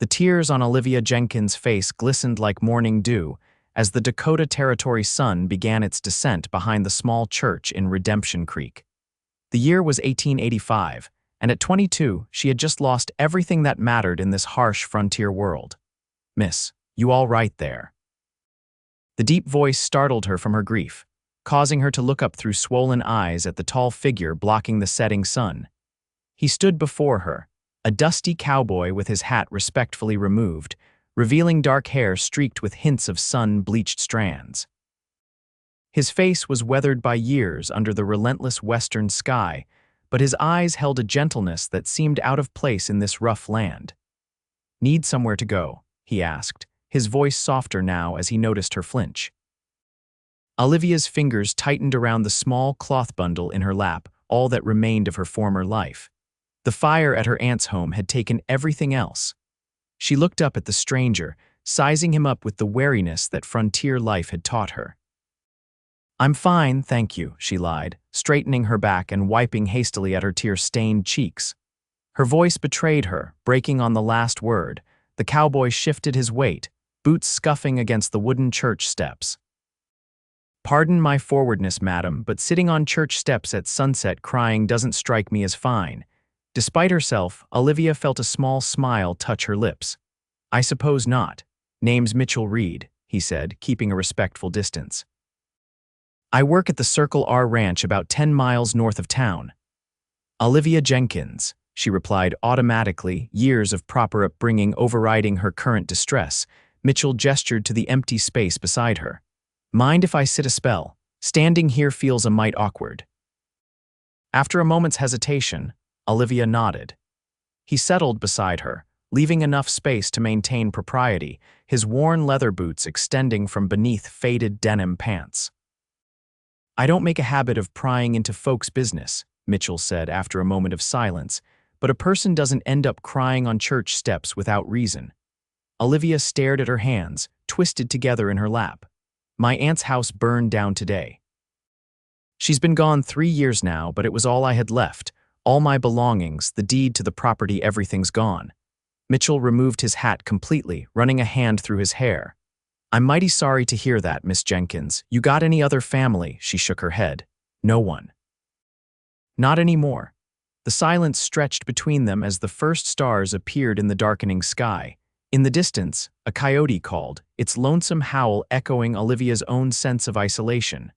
The tears on Olivia Jenkins' face glistened like morning dew as the Dakota Territory sun began its descent behind the small church in Redemption Creek. The year was 1885, and at 22, she had just lost everything that mattered in this harsh frontier world. "Miss, you all right there?" The deep voice startled her from her grief, causing her to look up through swollen eyes at the tall figure blocking the setting sun. He stood before her, a dusty cowboy with his hat respectfully removed, revealing dark hair streaked with hints of sun-bleached strands. His face was weathered by years under the relentless western sky, but his eyes held a gentleness that seemed out of place in this rough land. "Need somewhere to go?" he asked, his voice softer now as he noticed her flinch. Olivia's fingers tightened around the small cloth bundle in her lap, all that remained of her former life. The fire at her aunt's home had taken everything else. She looked up at the stranger, sizing him up with the wariness that frontier life had taught her. "I'm fine, thank you," she lied, straightening her back and wiping hastily at her tear-stained cheeks. Her voice betrayed her, breaking on the last word. The cowboy shifted his weight, boots scuffing against the wooden church steps. "Pardon my forwardness, madam, but sitting on church steps at sunset crying doesn't strike me as fine." Despite herself, Olivia felt a small smile touch her lips. "I suppose not. Name's Mitchell Reed," he said, keeping a respectful distance. "I work at the Circle R Ranch about 10 miles north of town." "Olivia Jenkins," she replied automatically, years of proper upbringing overriding her current distress. Mitchell gestured to the empty space beside her. "Mind if I sit a spell? Standing here feels a mite awkward." After a moment's hesitation, Olivia nodded. He settled beside her, leaving enough space to maintain propriety, his worn leather boots extending from beneath faded denim pants. "I don't make a habit of prying into folks' business," Mitchell said after a moment of silence, "but a person doesn't end up crying on church steps without reason." Olivia stared at her hands, twisted together in her lap. "My aunt's house burned down today. She's been gone 3 years now, but it was all I had left. All my belongings, the deed to the property, everything's gone." Mitchell removed his hat completely, running a hand through his hair. "I'm mighty sorry to hear that, Miss Jenkins. You got any other family?" She shook her head. "No one." "Not anymore." The silence stretched between them as the first stars appeared in the darkening sky. In the distance, a coyote called, its lonesome howl echoing Olivia's own sense of isolation.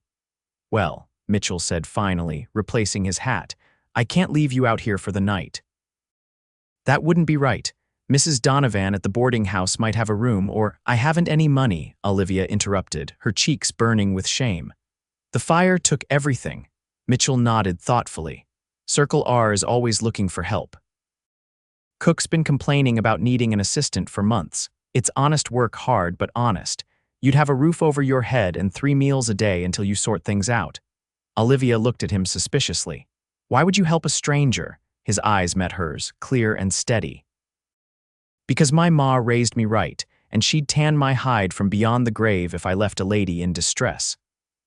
"Well," Mitchell said finally, replacing his hat, "I can't leave you out here for the night." "That wouldn't be right. Mrs. Donovan at the boarding house might have a room, or—" "I haven't any money," Olivia interrupted, her cheeks burning with shame. "The fire took everything." Mitchell nodded thoughtfully. "Circle R is always looking for help. Cook's been complaining about needing an assistant for months. It's honest work, hard but honest. You'd have a roof over your head and 3 meals a day until you sort things out." Olivia looked at him suspiciously. "Why would you help a stranger?" His eyes met hers, clear and steady. "Because my ma raised me right, and she'd tan my hide from beyond the grave if I left a lady in distress."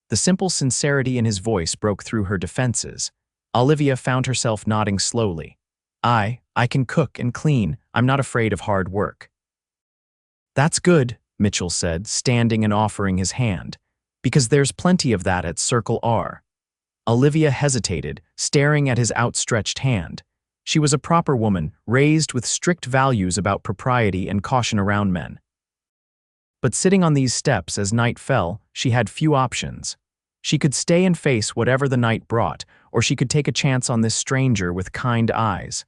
The simple sincerity in his voice broke through her defenses. Olivia found herself nodding slowly. I can cook and clean. I'm not afraid of hard work." "That's good," Mitchell said, standing and offering his hand, "because there's plenty of that at Circle R." Olivia hesitated, staring at his outstretched hand. She was a proper woman, raised with strict values about propriety and caution around men. But sitting on these steps as night fell, she had few options. She could stay and face whatever the night brought, or she could take a chance on this stranger with kind eyes.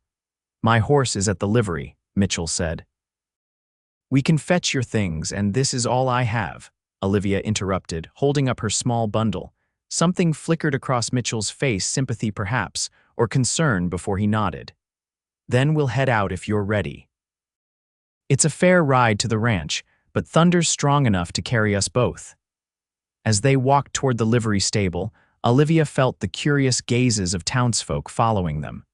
"My horse is at the livery," Mitchell said. "We can fetch your things, and this is all I have," Olivia interrupted, holding up her small bundle. Something flickered across Mitchell's face, sympathy perhaps, or concern before he nodded. "Then we'll head out if you're ready. It's a fair ride to the ranch, but thunder's strong enough to carry us both." As they walked toward the livery stable, Olivia felt the curious gazes of townsfolk following them.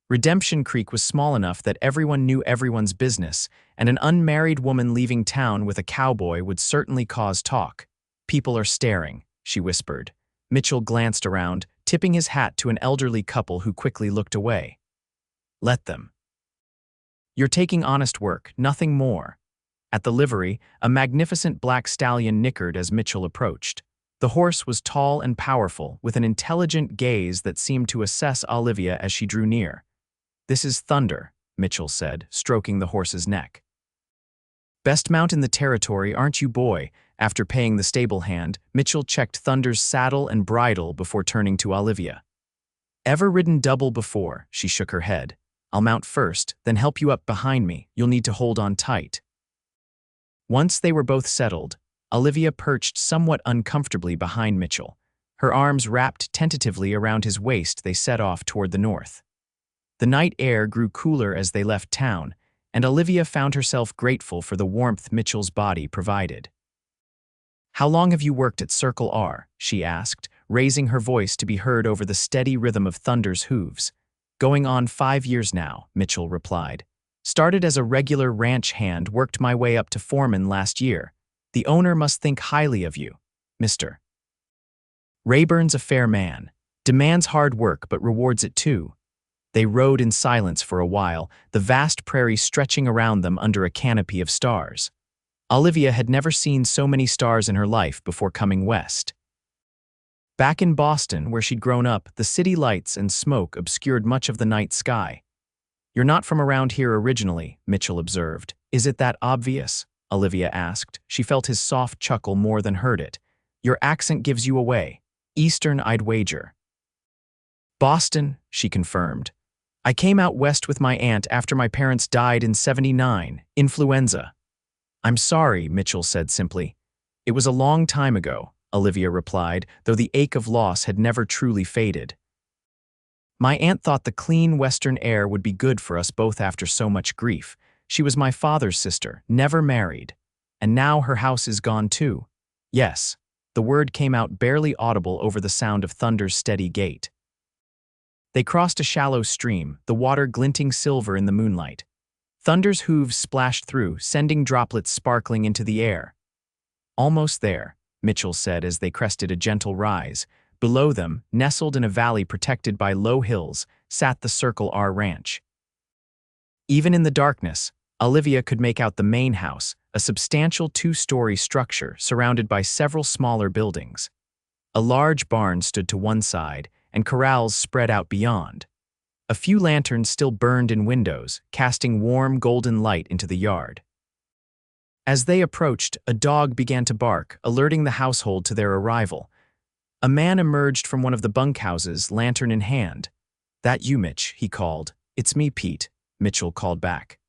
Redemption Creek was small enough that everyone knew everyone's business, and an unmarried woman leaving town with a cowboy would certainly cause talk. "People are staring," she whispered. Mitchell glanced around, tipping his hat to an elderly couple who quickly looked away. "Let them." You're taking honest work, nothing more." At the livery, a magnificent black stallion nickered as Mitchell approached. The horse was tall and powerful, with an intelligent gaze that seemed to assess Olivia as she drew near. "This is Thunder," Mitchell said, stroking the horse's neck. "Best mount in the territory, aren't you, boy?" After paying the stable hand, Mitchell checked Thunder's saddle and bridle before turning to Olivia. "Ever ridden double before?" She shook her head. "I'll mount first, then help you up behind me. You'll need to hold on tight." Once they were both settled, Olivia perched somewhat uncomfortably behind Mitchell. Her arms wrapped tentatively around his waist, they set off toward the north. The night air grew cooler as they left town, and Olivia found herself grateful for the warmth Mitchell's body provided. "How long have you worked at Circle R?" she asked, raising her voice to be heard over the steady rhythm of Thunder's hooves. "Going on 5 years now," Mitchell replied. "Started as a regular ranch hand, worked my way up to foreman last year. The owner must think highly of you, Mr. Rayburn's a fair man. Demands hard work but rewards it too." They rode in silence for a while, the vast prairie stretching around them under a canopy of stars. Olivia had never seen so many stars in her life before coming west. Back in Boston, where she'd grown up, the city lights and smoke obscured much of the night sky. "You're not from around here originally," Mitchell observed. "Is it that obvious?" Olivia asked. She felt his soft chuckle more than heard it. "Your accent gives you away. Eastern, I'd wager." "Boston," she confirmed. "I came out west with my aunt after my parents died in '79, influenza." "I'm sorry," Mitchell said simply. "It was a long time ago," Olivia replied, though the ache of loss had never truly faded. "My aunt thought the clean western air would be good for us both after so much grief. She was my father's sister, never married. And now her house is gone too." "Yes." The word came out barely audible over the sound of Thunder's steady gait. They crossed a shallow stream, the water glinting silver in the moonlight. Thunder's hooves splashed through, sending droplets sparkling into the air. "Almost there," Mitchell said as they crested a gentle rise. Below them, nestled in a valley protected by low hills, sat the Circle R ranch. Even in the darkness, Olivia could make out the main house, a substantial 2-story structure surrounded by several smaller buildings. A large barn stood to one side, and corrals spread out beyond. A few lanterns still burned in windows, casting warm golden light into the yard. As they approached, a dog began to bark, alerting the household to their arrival. A man emerged from one of the bunkhouses, lantern in hand. "That you, Mitch?" he called. "It's me, Pete," Mitchell called back.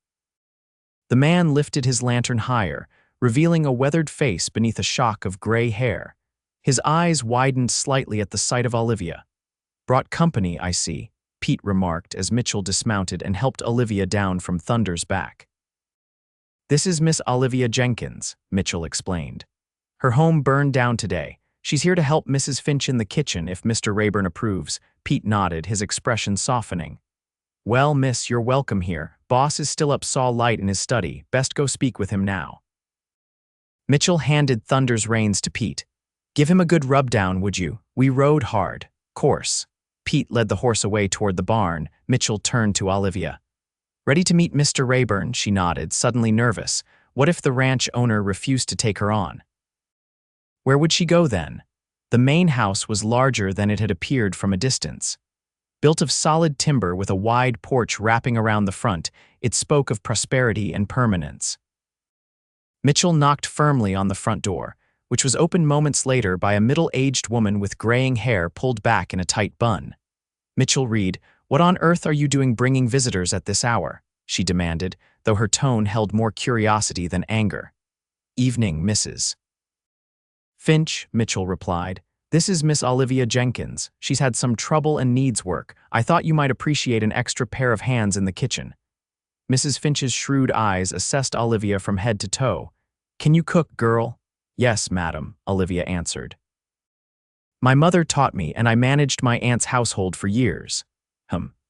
The man lifted his lantern higher, revealing a weathered face beneath a shock of gray hair. His eyes widened slightly at the sight of Olivia. "Brought company, I see," Pete remarked as Mitchell dismounted and helped Olivia down from Thunder's back. "This is Miss Olivia Jenkins," Mitchell explained. "Her home burned down today. She's here to help Mrs. Finch in the kitchen if Mr. Rayburn approves." Pete nodded, his expression softening. "Well, miss, you're welcome here. Boss is still up saw light in his study. Best go speak with him now." Mitchell handed Thunder's reins to Pete. "Give him a good rub-down, would you? We rode hard. Course." Pete led the horse away toward the barn. Mitchell turned to Olivia. "Ready to meet Mr. Rayburn?" She nodded, suddenly nervous. What if the ranch owner refused to take her on? Where would she go then? The main house was larger than it had appeared from a distance. Built of solid timber with a wide porch wrapping around the front, it spoke of prosperity and permanence. Mitchell knocked firmly on the front door, which was opened moments later by a middle-aged woman with graying hair pulled back in a tight bun. Mitchell read, "What on earth are you doing bringing visitors at this hour?" she demanded, though her tone held more curiosity than anger. "Evening, Mrs. Finch," Mitchell replied. "This is Miss Olivia Jenkins. She's had some trouble and needs work. I thought you might appreciate an extra pair of hands in the kitchen." Mrs. Finch's shrewd eyes assessed Olivia from head to toe. "Can you cook, girl?" "Yes, madam," Olivia answered. "My mother taught me, and I managed my aunt's household for years."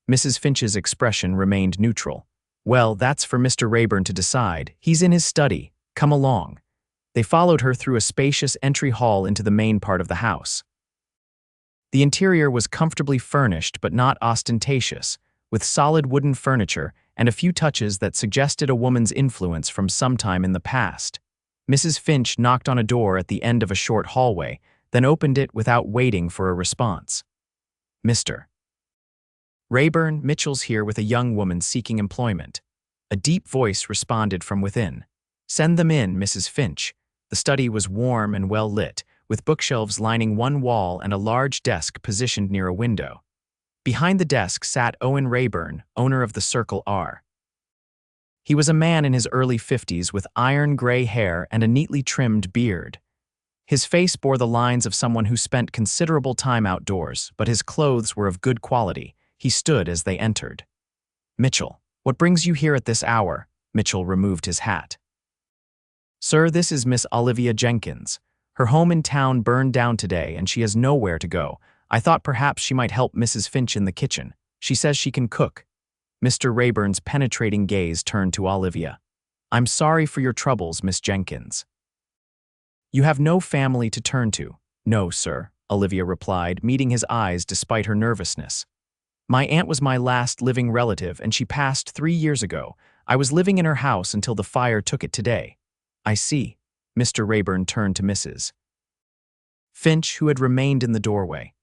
Mrs. Finch's expression remained neutral. "Well, that's for Mr. Rayburn to decide. He's in his study. Come along." They followed her through a spacious entry hall into the main part of the house. The interior was comfortably furnished but not ostentatious, with solid wooden furniture and a few touches that suggested a woman's influence from sometime in the past. Mrs. Finch knocked on a door at the end of a short hallway, then opened it without waiting for a response. "Mr. Rayburn, Mitchell's here with a young woman seeking employment." A deep voice responded from within. "Send them in, Mrs. Finch." The study was warm and well lit, with bookshelves lining one wall and a large desk positioned near a window. Behind the desk sat Owen Rayburn, owner of the Circle R. He was a man in his early 50s with iron gray hair and a neatly trimmed beard. His face bore the lines of someone who spent considerable time outdoors, but his clothes were of good quality. He stood as they entered. "Mitchell, what brings you here at this hour?" Mitchell removed his hat. "Sir, this is Miss Olivia Jenkins. Her home in town burned down today and she has nowhere to go. I thought perhaps she might help Mrs. Finch in the kitchen. She says she can cook." Mr. Rayburn's penetrating gaze turned to Olivia. "I'm sorry for your troubles, Miss Jenkins." "You have no family to turn to." "No, sir," Olivia replied, meeting his eyes despite her nervousness. "My aunt was my last living relative and she passed 3 years ago. I was living in her house until the fire took it today." "I see." Mr. Rayburn turned to Mrs. Finch, who had remained in the doorway.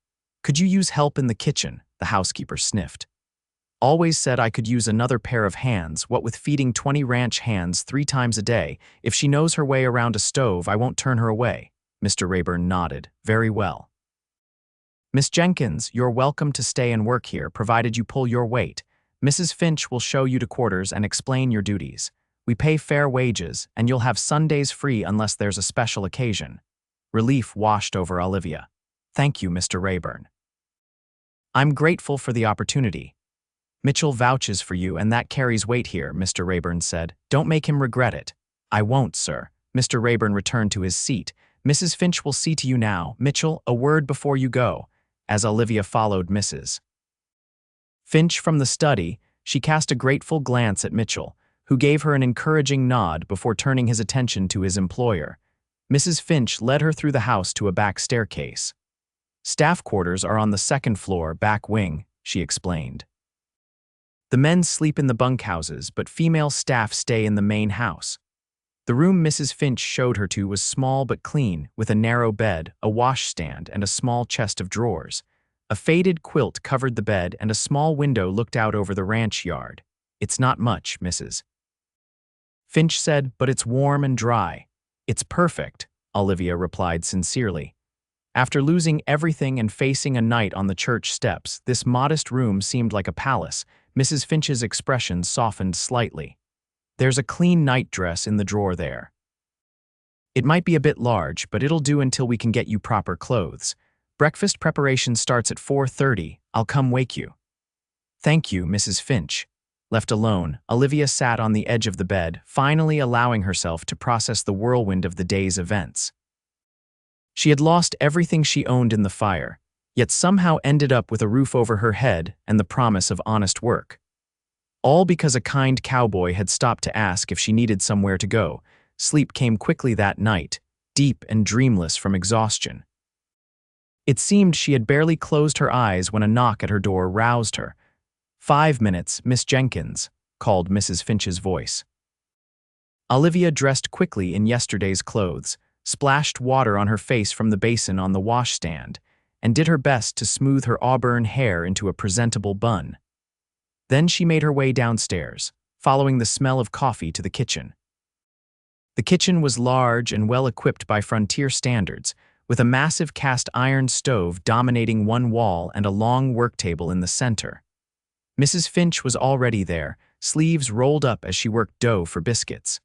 "Could you use help in the kitchen?" The housekeeper sniffed. "Always said I could use another pair of hands, what with feeding 20 ranch hands 3 times a day. If she knows her way around a stove, I won't turn her away." Mr. Rayburn nodded. "Very well. Miss Jenkins, you're welcome to stay and work here, provided you pull your weight. Mrs. Finch will show you to quarters and explain your duties. We pay fair wages, and you'll have Sundays free unless there's a special occasion." Relief washed over Olivia. "Thank you, Mr. Rayburn. I'm grateful for the opportunity. Mitchell vouches for you, and that carries weight here," Mr. Rayburn said. "Don't make him regret it." "I won't, sir." Mr. Rayburn returned to his seat. "Mrs. Finch will see to you now. Mitchell, a word before you go." As Olivia followed Mrs. Finch from the study, she cast a grateful glance at Mitchell, who gave her an encouraging nod before turning his attention to his employer. Mrs. Finch led her through the house to a back staircase. "Staff quarters are on the second floor, back wing," she explained. "The men sleep in the bunkhouses, but female staff stay in the main house." The room Mrs. Finch showed her to was small but clean, with a narrow bed, a washstand, and a small chest of drawers. A faded quilt covered the bed, and a small window looked out over the ranch yard. "It's not much," Mrs. Finch said, "but it's warm and dry." "It's perfect," Olivia replied sincerely. After losing everything and facing a night on the church steps, this modest room seemed like a palace. Mrs. Finch's expression softened slightly. "There's a clean nightdress in the drawer there. It might be a bit large, but it'll do until we can get you proper clothes. Breakfast preparation starts at 4:30. I'll come wake you." "Thank you, Mrs. Finch." Left alone, Olivia sat on the edge of the bed, finally allowing herself to process the whirlwind of the day's events. She had lost everything she owned in the fire, yet somehow ended up with a roof over her head and the promise of honest work. All because a kind cowboy had stopped to ask if she needed somewhere to go. Sleep came quickly that night, deep and dreamless from exhaustion. It seemed she had barely closed her eyes when a knock at her door roused her. "5 minutes, Miss Jenkins," called Mrs. Finch's voice. Olivia dressed quickly in yesterday's clothes, splashed water on her face from the basin on the washstand, and did her best to smooth her auburn hair into a presentable bun. Then she made her way downstairs, following the smell of coffee to the kitchen. The kitchen was large and well equipped by frontier standards, with a massive cast iron stove dominating one wall and a long work table in the center. Mrs. Finch was already there, sleeves rolled up as she worked dough for biscuits.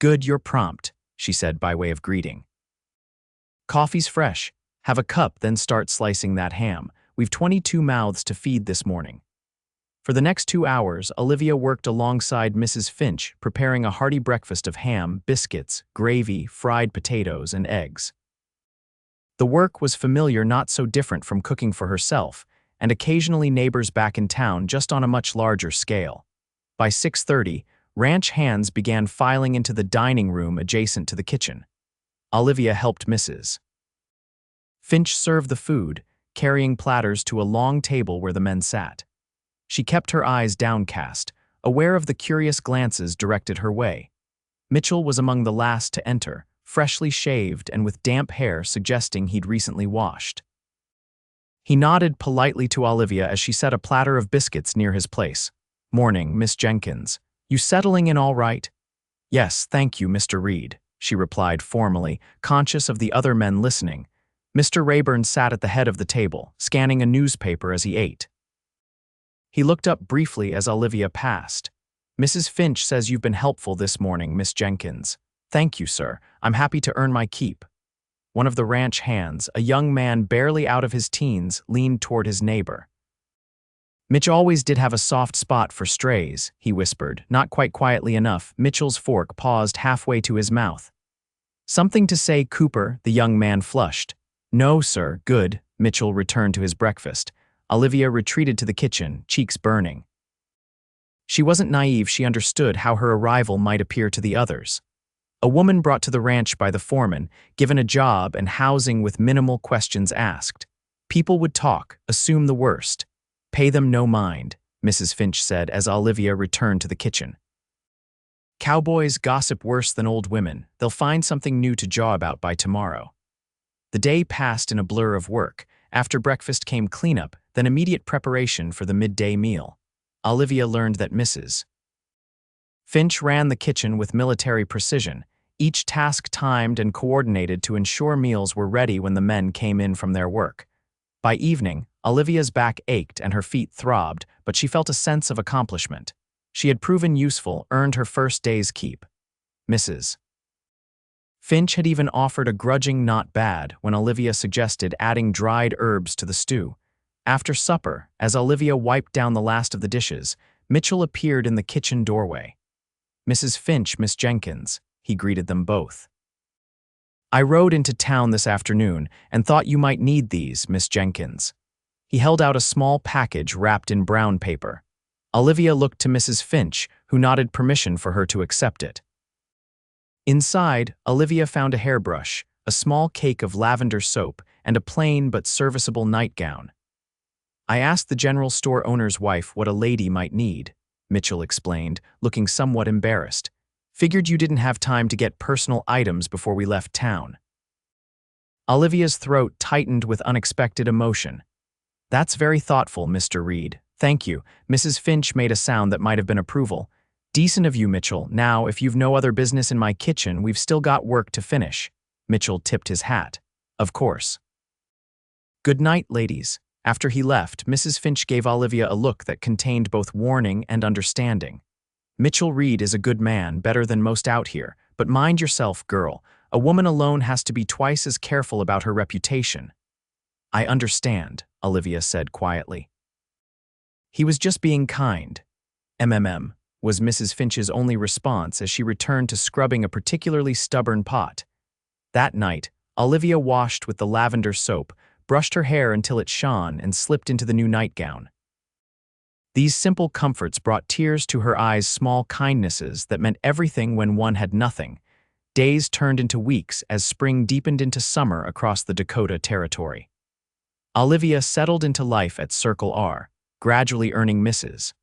"Good, you're prompt," she said by way of greeting. "Coffee's fresh. Have a cup, then start slicing that ham. We've 22 mouths to feed this morning." For the next 2 hours, Olivia worked alongside Mrs. Finch, preparing a hearty breakfast of ham, biscuits, gravy, fried potatoes, and eggs. The work was familiar, not so different from cooking for herself, and occasionally neighbors back in town, just on a much larger scale. By 6:30, ranch hands began filing into the dining room adjacent to the kitchen. Olivia helped Mrs. Finch serve the food, carrying platters to a long table where the men sat. She kept her eyes downcast, aware of the curious glances directed her way. Mitchell was among the last to enter, freshly shaved and with damp hair suggesting he'd recently washed. He nodded politely to Olivia as she set a platter of biscuits near his place. "Morning, Miss Jenkins. You settling in all right?" "Yes, thank you, Mr. Reed," she replied formally, conscious of the other men listening. Mr. Rayburn sat at the head of the table, scanning a newspaper as he ate. He looked up briefly as Olivia passed. "Mrs. Finch says you've been helpful this morning, Miss Jenkins." "Thank you, sir. I'm happy to earn my keep." One of the ranch hands, a young man barely out of his teens, leaned toward his neighbor. "Mitch always did have a soft spot for strays," he whispered, not quite quietly enough. Mitchell's fork paused halfway to his mouth. "Something to say, Cooper?" The young man flushed. "No, sir, good." Mitchell returned to his breakfast. Olivia retreated to the kitchen, cheeks burning. She wasn't naive, she understood how her arrival might appear to the others. A woman brought to the ranch by the foreman, given a job and housing with minimal questions asked. People would talk, assume the worst. "Pay them no mind," Mrs. Finch said as Olivia returned to the kitchen. "Cowboys gossip worse than old women. They'll find something new to jaw about by tomorrow." The day passed in a blur of work. After breakfast came cleanup, then immediate preparation for the midday meal. Olivia learned that Mrs. Finch ran the kitchen with military precision, each task timed and coordinated to ensure meals were ready when the men came in from their work. By evening, Olivia's back ached and her feet throbbed, but she felt a sense of accomplishment. She had proven useful, earned her first day's keep. Mrs. Finch had even offered a grudging "not bad" when Olivia suggested adding dried herbs to the stew. After supper, as Olivia wiped down the last of the dishes, Mitchell appeared in the kitchen doorway. "Mrs. Finch, Miss Jenkins," he greeted them both. "I rode into town this afternoon and thought you might need these, Miss Jenkins." He held out a small package wrapped in brown paper. Olivia looked to Mrs. Finch, who nodded permission for her to accept it. Inside, Olivia found a hairbrush, a small cake of lavender soap, and a plain but serviceable nightgown. "I asked the general store owner's wife what a lady might need," Mitchell explained, looking somewhat embarrassed. "Figured you didn't have time to get personal items before we left town." Olivia's throat tightened with unexpected emotion. "That's very thoughtful, Mr. Reed. Thank you." Mrs. Finch made a sound that might have been approval. "Decent of you, Mitchell. Now, if you've no other business in my kitchen, we've still got work to finish." Mitchell tipped his hat. "Of course." "Good night, ladies." After he left, Mrs. Finch gave Olivia a look that contained both warning and understanding. "Mitchell Reed is a good man, better than most out here, but mind yourself, girl. A woman alone has to be twice as careful about her reputation." "I understand," Olivia said quietly. "He was just being kind." Was Mrs. Finch's only response as she returned to scrubbing a particularly stubborn pot. That night, Olivia washed with the lavender soap, brushed her hair until it shone, and slipped into the new nightgown. These simple comforts brought tears to her eyes, small kindnesses that meant everything when one had nothing. Days turned into weeks as spring deepened into summer across the Dakota Territory. Olivia settled into life at Circle R, gradually earning Mrs.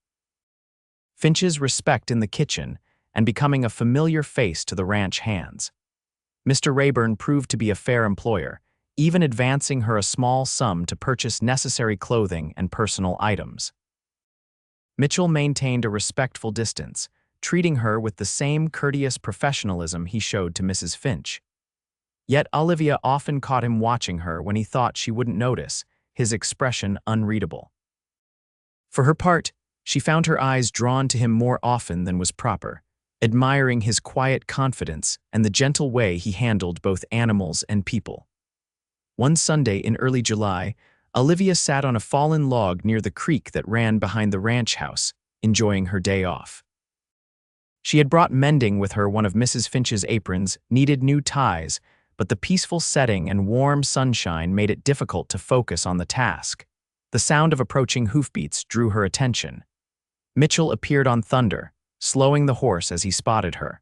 Finch's respect in the kitchen and becoming a familiar face to the ranch hands. Mr. Rayburn proved to be a fair employer, even advancing her a small sum to purchase necessary clothing and personal items. Mitchell maintained a respectful distance, treating her with the same courteous professionalism he showed to Mrs. Finch. Yet Olivia often caught him watching her when he thought she wouldn't notice, his expression unreadable. For her part, she found her eyes drawn to him more often than was proper, admiring his quiet confidence and the gentle way he handled both animals and people. One Sunday in early July, Olivia sat on a fallen log near the creek that ran behind the ranch house, enjoying her day off. She had brought mending with her one of Mrs. Finch's aprons, needed new ties, but the peaceful setting and warm sunshine made it difficult to focus on the task. The sound of approaching hoofbeats drew her attention. Mitchell appeared on Thunder, slowing the horse as he spotted her.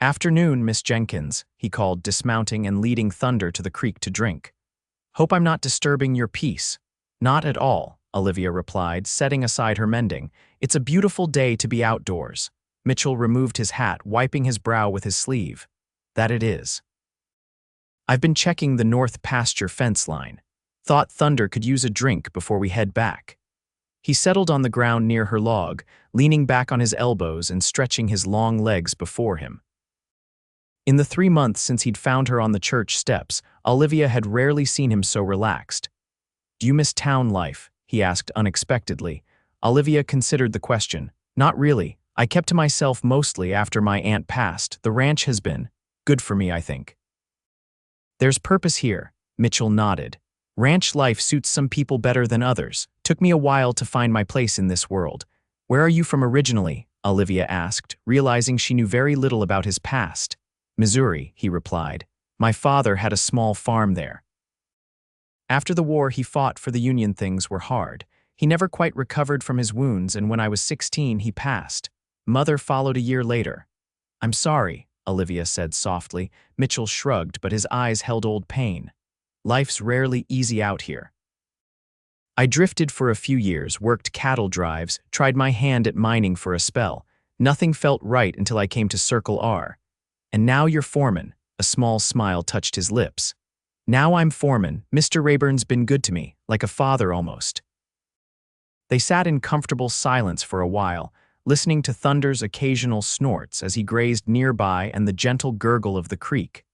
"Afternoon, Miss Jenkins," he called, dismounting and leading Thunder to the creek to drink. "Hope I'm not disturbing your peace." "Not at all," Olivia replied, setting aside her mending. It's a beautiful day to be outdoors. Mitchell removed his hat, wiping his brow with his sleeve. That it is. I've been checking the north pasture fence line. Thought Thunder could use a drink before we head back. He settled on the ground near her log, leaning back on his elbows and stretching his long legs before him. In the 3 months since he'd found her on the church steps, Olivia had rarely seen him so relaxed. Do you miss town life? He asked unexpectedly. Olivia considered the question. Not really. I kept to myself mostly after my aunt passed. The ranch has been good for me, I think. There's purpose here, Mitchell nodded. Ranch life suits some people better than others. Took me a while to find my place in this world. Where are you from originally? Olivia asked, realizing she knew very little about his past. Missouri, he replied. My father had a small farm there. After the war, he fought for the Union. Things were hard. He never quite recovered from his wounds, and when I was 16, he passed. Mother followed a year later. I'm sorry, Olivia said softly. Mitchell shrugged, but his eyes held old pain. Life's rarely easy out here. I drifted for a few years, worked cattle drives, tried my hand at mining for a spell. Nothing felt right until I came to Circle R. And now you're foreman. A small smile touched his lips. Now I'm foreman. Mr. Rayburn's been good to me, like a father almost. They sat in comfortable silence for a while, listening to Thunder's occasional snorts as he grazed nearby and the gentle gurgle of the creek.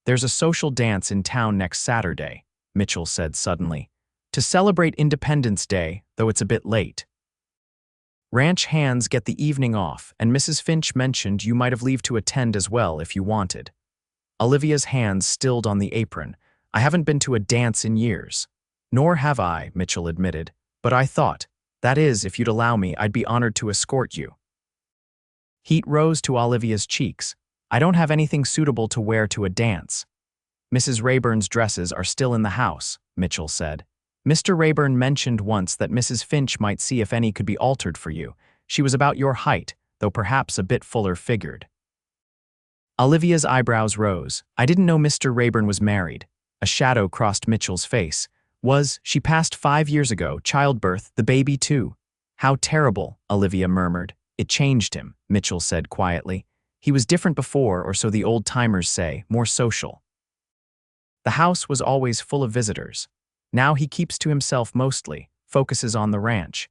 There's a social dance in town next Saturday, Mitchell said suddenly, to celebrate Independence Day, though it's a bit late. Ranch hands get the evening off, and Mrs. Finch mentioned you might have leave to attend as well if you wanted. Olivia's hands stilled on the apron. I haven't been to a dance in years. Nor have I, Mitchell admitted, but I thought, that is, if you'd allow me, I'd be honored to escort you. Heat rose to Olivia's cheeks. I don't have anything suitable to wear to a dance. Mrs. Rayburn's dresses are still in the house, Mitchell said. Mr. Rayburn mentioned once that Mrs. Finch might see if any could be altered for you. She was about your height, though perhaps a bit fuller figured. Olivia's eyebrows rose. I didn't know Mr. Rayburn was married. A shadow crossed Mitchell's face. She passed 5 years ago, childbirth, the baby too. How terrible, Olivia murmured. It changed him, Mitchell said quietly. He was different before, or so the old-timers say, more social. The house was always full of visitors. Now he keeps to himself mostly, focuses on the ranch.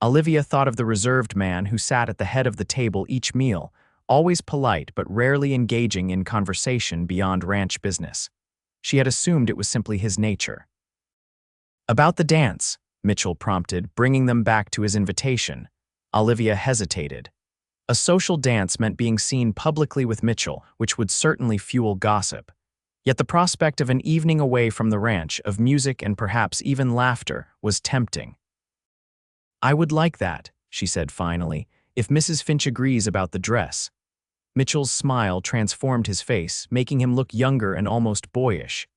Olivia thought of the reserved man who sat at the head of the table each meal, always polite but rarely engaging in conversation beyond ranch business. She had assumed it was simply his nature. About the dance, Mitchell prompted, bringing them back to his invitation. Olivia hesitated. A social dance meant being seen publicly with Mitchell, which would certainly fuel gossip. Yet the prospect of an evening away from the ranch, of music and perhaps even laughter, was tempting. I would like that, she said finally, if Mrs. Finch agrees about the dress. Mitchell's smile transformed his face, making him look younger and almost boyish.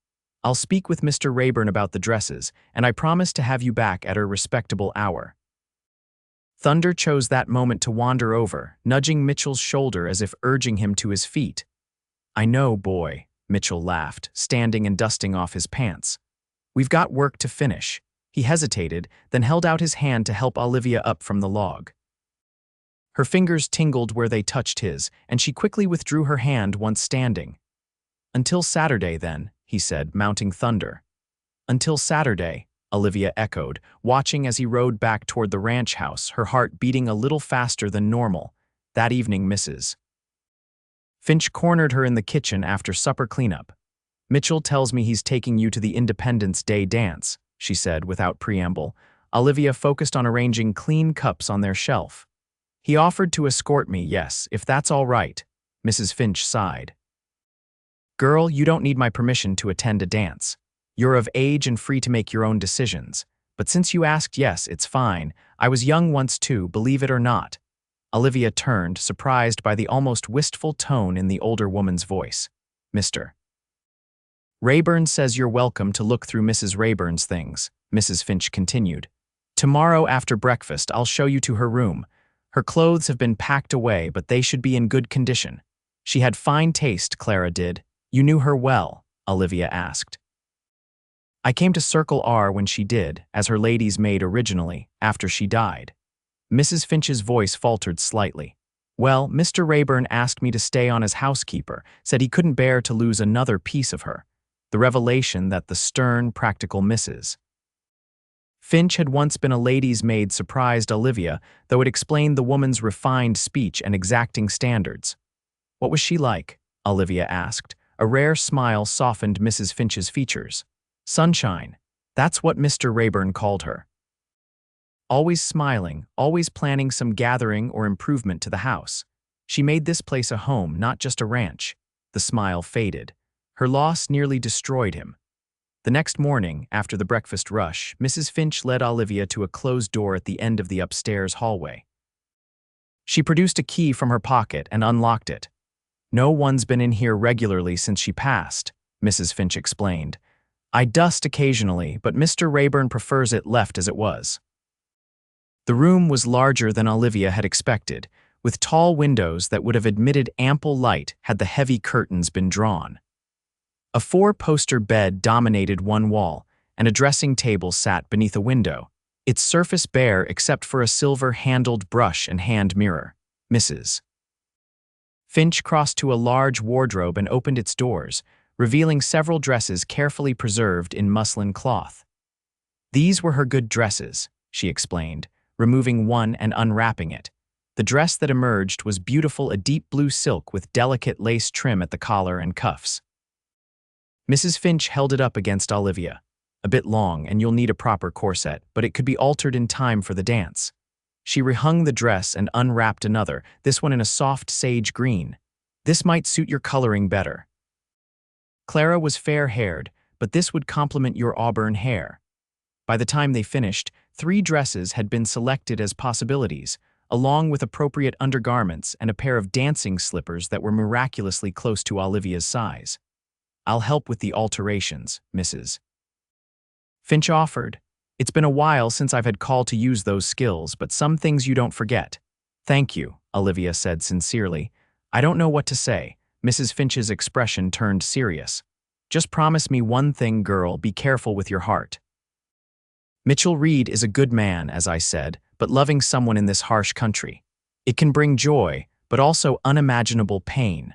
I'll speak with Mr. Rayburn about the dresses, and I promise to have you back at a respectable hour. Thunder chose that moment to wander over, nudging Mitchell's shoulder as if urging him to his feet. I know, boy, Mitchell laughed, standing and dusting off his pants. We've got work to finish. He hesitated, then held out his hand to help Olivia up from the log. Her fingers tingled where they touched his, and she quickly withdrew her hand once standing. Until Saturday, then, he said, mounting Thunder. Until Saturday, Olivia echoed, watching as he rode back toward the ranch house, her heart beating a little faster than normal. That evening, Mrs. Finch cornered her in the kitchen after supper cleanup. Mitchell tells me he's taking you to the Independence Day dance, she said without preamble. Olivia focused on arranging clean cups on their shelf. He offered to escort me, yes, if that's all right. Mrs. Finch sighed. Girl, you don't need my permission to attend a dance. You're of age and free to make your own decisions. But since you asked, yes, it's fine. I was young once too, believe it or not. Olivia turned, surprised by the almost wistful tone in the older woman's voice. Mr. Rayburn says you're welcome to look through Mrs. Rayburn's things, Mrs. Finch continued. Tomorrow after breakfast, I'll show you to her room. Her clothes have been packed away, but they should be in good condition. She had fine taste, Clara did. You knew her well, Olivia asked. I came to Circle R when she did, as her lady's maid originally, after she died. Mrs. Finch's voice faltered slightly. Well, Mr. Rayburn asked me to stay on as housekeeper, said he couldn't bear to lose another piece of her. The revelation that the stern, practical Mrs. Finch had once been a lady's maid surprised Olivia, though it explained the woman's refined speech and exacting standards. What was she like? Olivia asked. A rare smile softened Mrs. Finch's features. Sunshine. That's what Mr. Rayburn called her. Always smiling, always planning some gathering or improvement to the house. She made this place a home, not just a ranch. The smile faded. Her loss nearly destroyed him. The next morning, after the breakfast rush, Mrs. Finch led Olivia to a closed door at the end of the upstairs hallway. She produced a key from her pocket and unlocked it. No one's been in here regularly since she passed, Mrs. Finch explained. I dust occasionally, but Mr. Rayburn prefers it left as it was. The room was larger than Olivia had expected, with tall windows that would have admitted ample light had the heavy curtains been drawn. A four-poster bed dominated one wall, and a dressing table sat beneath a window, its surface bare except for a silver-handled brush and hand mirror. Mrs. Finch crossed to a large wardrobe and opened its doors, revealing several dresses carefully preserved in muslin cloth. These were her good dresses, she explained, removing one and unwrapping it. The dress that emerged was beautiful, a deep blue silk with delicate lace trim at the collar and cuffs. Mrs. Finch held it up against Olivia. A bit long, and you'll need a proper corset, but it could be altered in time for the dance. She rehung the dress and unwrapped another, this one in a soft sage green. This might suit your coloring better. Clara was fair-haired, but this would complement your auburn hair. By the time they finished, 3 dresses had been selected as possibilities, along with appropriate undergarments and a pair of dancing slippers that were miraculously close to Olivia's size. I'll help with the alterations, Mrs. Finch offered. It's been a while since I've had call to use those skills, but some things you don't forget. Thank you, Olivia said sincerely. I don't know what to say. Mrs. Finch's expression turned serious. Just promise me one thing, girl, be careful with your heart. Mitchell Reed is a good man, as I said, but loving someone in this harsh country. It can bring joy, but also unimaginable pain.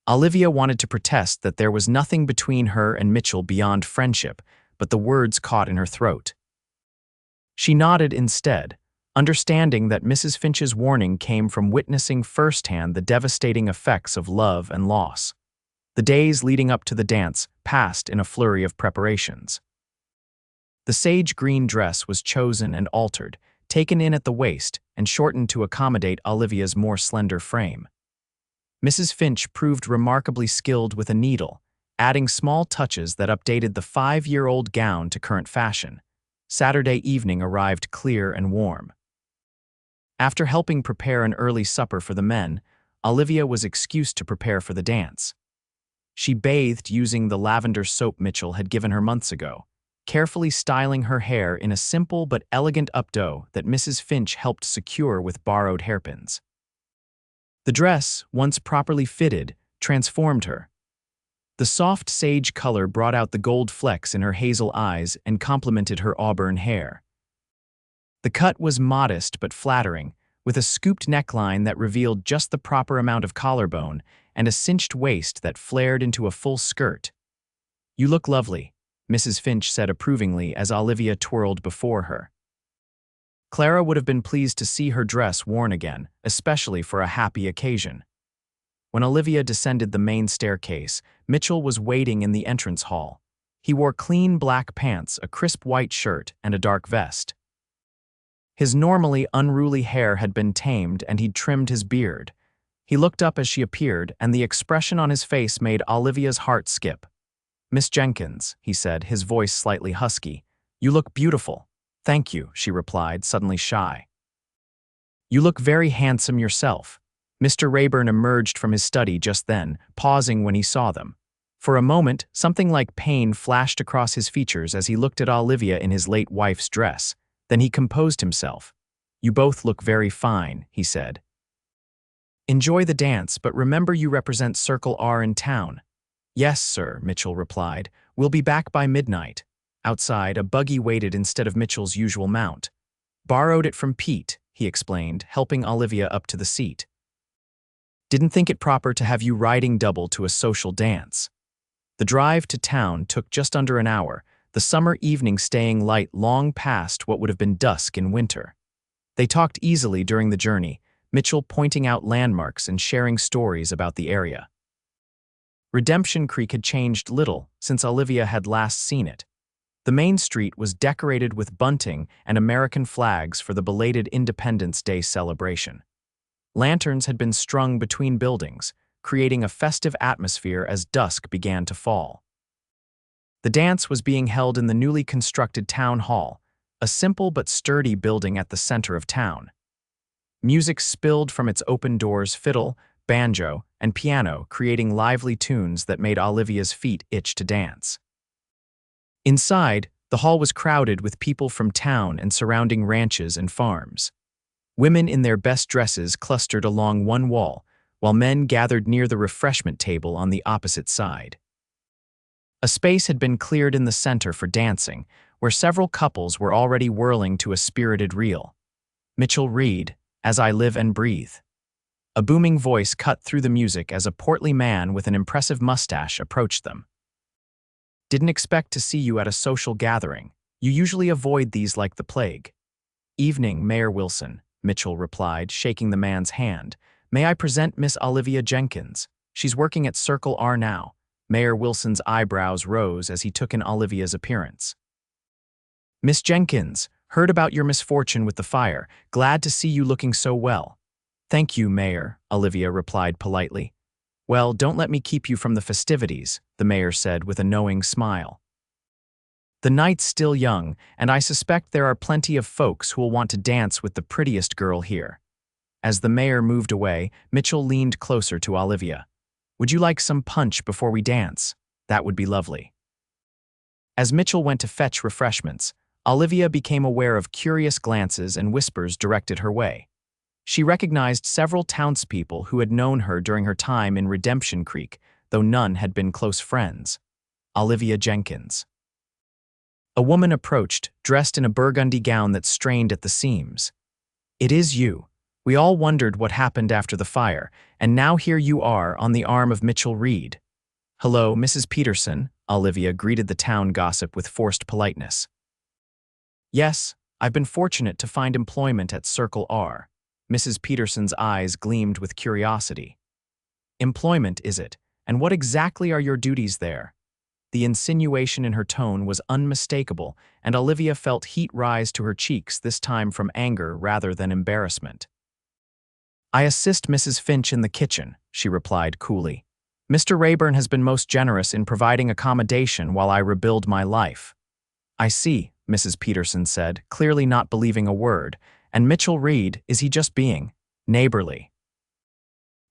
Olivia wanted to protest that there was nothing between her and Mitchell beyond friendship, but the words caught in her throat. She nodded instead, understanding that Mrs. Finch's warning came from witnessing firsthand the devastating effects of love and loss. The days leading up to the dance passed in a flurry of preparations. The sage green dress was chosen and altered, taken in at the waist and shortened to accommodate Olivia's more slender frame. Mrs. Finch proved remarkably skilled with a needle, adding small touches that updated the 5-year-old gown to current fashion. Saturday evening arrived clear and warm. After helping prepare an early supper for the men, Olivia was excused to prepare for the dance. She bathed using the lavender soap Mitchell had given her months ago, carefully styling her hair in a simple but elegant updo that Mrs. Finch helped secure with borrowed hairpins. The dress, once properly fitted, transformed her. The soft sage color brought out the gold flecks in her hazel eyes and complemented her auburn hair. The cut was modest but flattering, with a scooped neckline that revealed just the proper amount of collarbone and a cinched waist that flared into a full skirt. You look lovely, Mrs. Finch said approvingly as Olivia twirled before her. Clara would have been pleased to see her dress worn again, especially for a happy occasion. When Olivia descended the main staircase, Mitchell was waiting in the entrance hall. He wore clean black pants, a crisp white shirt, and a dark vest. His normally unruly hair had been tamed and he'd trimmed his beard. He looked up as she appeared, and the expression on his face made Olivia's heart skip. Miss Jenkins, he said, his voice slightly husky. You look beautiful. Thank you, she replied, suddenly shy. You look very handsome yourself. Mr. Rayburn emerged from his study just then, pausing when he saw them. For a moment, something like pain flashed across his features as he looked at Olivia in his late wife's dress. Then he composed himself. You both look very fine, he said. Enjoy the dance, but remember you represent Circle R in town. Yes, sir, Mitchell replied. We'll be back by midnight. Outside, a buggy waited instead of Mitchell's usual mount. Borrowed it from Pete, he explained, helping Olivia up to the seat. Didn't think it proper to have you riding double to a social dance. The drive to town took just under an hour, the summer evening staying light long past what would have been dusk in winter. They talked easily during the journey, Mitchell pointing out landmarks and sharing stories about the area. Redemption Creek had changed little since Olivia had last seen it. The main street was decorated with bunting and American flags for the belated Independence Day celebration. Lanterns had been strung between buildings, creating a festive atmosphere as dusk began to fall. The dance was being held in the newly constructed town hall, a simple but sturdy building at the center of town. Music spilled from its open doors, fiddle, banjo, and piano, creating lively tunes that made Olivia's feet itch to dance. Inside, the hall was crowded with people from town and surrounding ranches and farms. Women in their best dresses clustered along one wall, while men gathered near the refreshment table on the opposite side. A space had been cleared in the center for dancing, where several couples were already whirling to a spirited reel. Mitchell Reed, As I Live and Breathe. A booming voice cut through the music as a portly man with an impressive mustache approached them. Didn't expect to see you at a social gathering. You usually avoid these like the plague. Evening, Mayor Wilson, Mitchell replied, shaking the man's hand. May I present Miss Olivia Jenkins? She's working at Circle R now. Mayor Wilson's eyebrows rose as he took in Olivia's appearance. Miss Jenkins, heard about your misfortune with the fire. Glad to see you looking so well. Thank you, Mayor, Olivia replied politely. Well, don't let me keep you from the festivities, the mayor said with a knowing smile. The night's still young, and I suspect there are plenty of folks who will want to dance with the prettiest girl here. As the mayor moved away, Mitchell leaned closer to Olivia. Would you like some punch before we dance? That would be lovely. As Mitchell went to fetch refreshments, Olivia became aware of curious glances and whispers directed her way. She recognized several townspeople who had known her during her time in Redemption Creek, though none had been close friends. Olivia Jenkins. A woman approached, dressed in a burgundy gown that strained at the seams. It is you. We all wondered what happened after the fire, and now here you are on the arm of Mitchell Reed. Hello, Mrs. Peterson, Olivia greeted the town gossip with forced politeness. Yes, I've been fortunate to find employment at Circle R. Mrs. Peterson's eyes gleamed with curiosity. Employment, is it? And what exactly are your duties there? The insinuation in her tone was unmistakable, and Olivia felt heat rise to her cheeks, this time from anger rather than embarrassment. I assist Mrs. Finch in the kitchen, she replied coolly. Mr. Rayburn has been most generous in providing accommodation while I rebuild my life. I see, Mrs. Peterson said, clearly not believing a word. And Mitchell Reed, is he just being neighborly?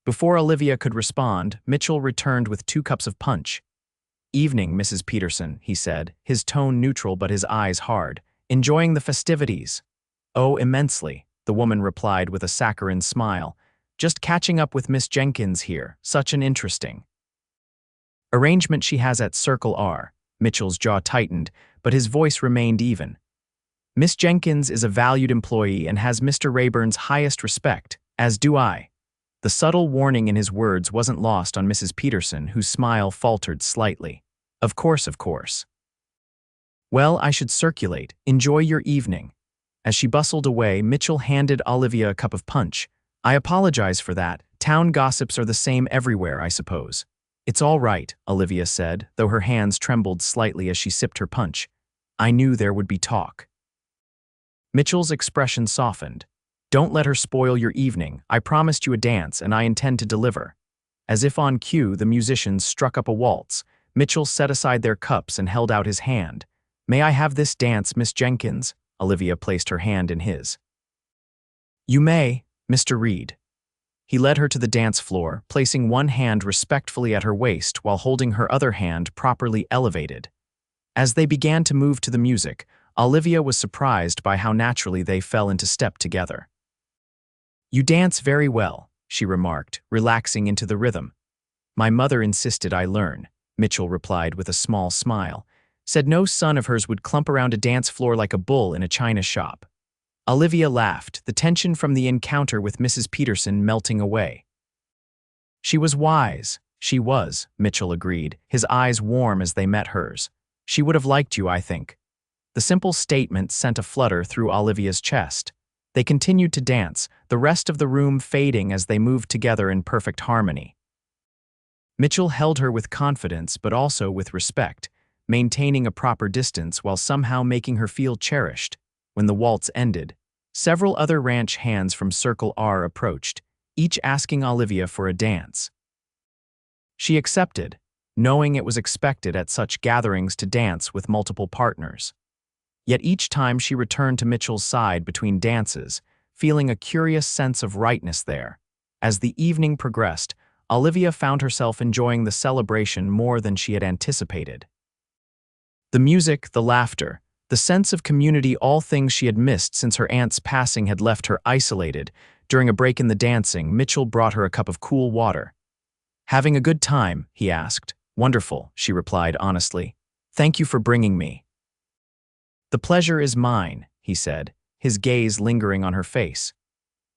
Before Olivia could respond, Mitchell returned with 2 cups of punch. Evening, Mrs. Peterson, he said, his tone neutral but his eyes hard. Enjoying the festivities? Oh, immensely, the woman replied with a saccharine smile. Just catching up with Miss Jenkins here, such an interesting arrangement she has at Circle R. Mitchell's jaw tightened, but his voice remained even. Miss Jenkins is a valued employee and has Mr. Rayburn's highest respect, as do I. The subtle warning in his words wasn't lost on Mrs. Peterson, whose smile faltered slightly. Of course, of course. Well, I should circulate. Enjoy your evening. As she bustled away, Mitchell handed Olivia a cup of punch. I apologize for that. Town gossips are the same everywhere, I suppose. It's all right, Olivia said, though her hands trembled slightly as she sipped her punch. I knew there would be talk. Mitchell's expression softened. Don't let her spoil your evening. I promised you a dance, and I intend to deliver. As if on cue, the musicians struck up a waltz. Mitchell set aside their cups and held out his hand. May I have this dance, Miss Jenkins? Olivia placed her hand in his. You may, Mr. Reed. He led her to the dance floor, placing one hand respectfully at her waist while holding her other hand properly elevated. As they began to move to the music, Olivia was surprised by how naturally they fell into step together. You dance very well, she remarked, relaxing into the rhythm. My mother insisted I learn, Mitchell replied with a small smile. said no son of hers would clump around a dance floor like a bull in a china shop. Olivia laughed, the tension from the encounter with Mrs. Peterson melting away. She was wise. She was, Mitchell agreed, his eyes warm as they met hers. She would have liked you, I think. The simple statement sent a flutter through Olivia's chest. They continued to dance, the rest of the room fading as they moved together in perfect harmony. Mitchell held her with confidence but also with respect, maintaining a proper distance while somehow making her feel cherished. When the waltz ended, several other ranch hands from Circle R approached, each asking Olivia for a dance. She accepted, knowing it was expected at such gatherings to dance with multiple partners. Yet each time she returned to Mitchell's side between dances, feeling a curious sense of rightness there. As the evening progressed, Olivia found herself enjoying the celebration more than she had anticipated. The music, the laughter, the sense of community, all things she had missed since her aunt's passing had left her isolated. During a break in the dancing, Mitchell brought her a cup of cool water. "Having a good time?" he asked. "Wonderful," she replied honestly. "Thank you for bringing me." "The pleasure is mine," he said, his gaze lingering on her face.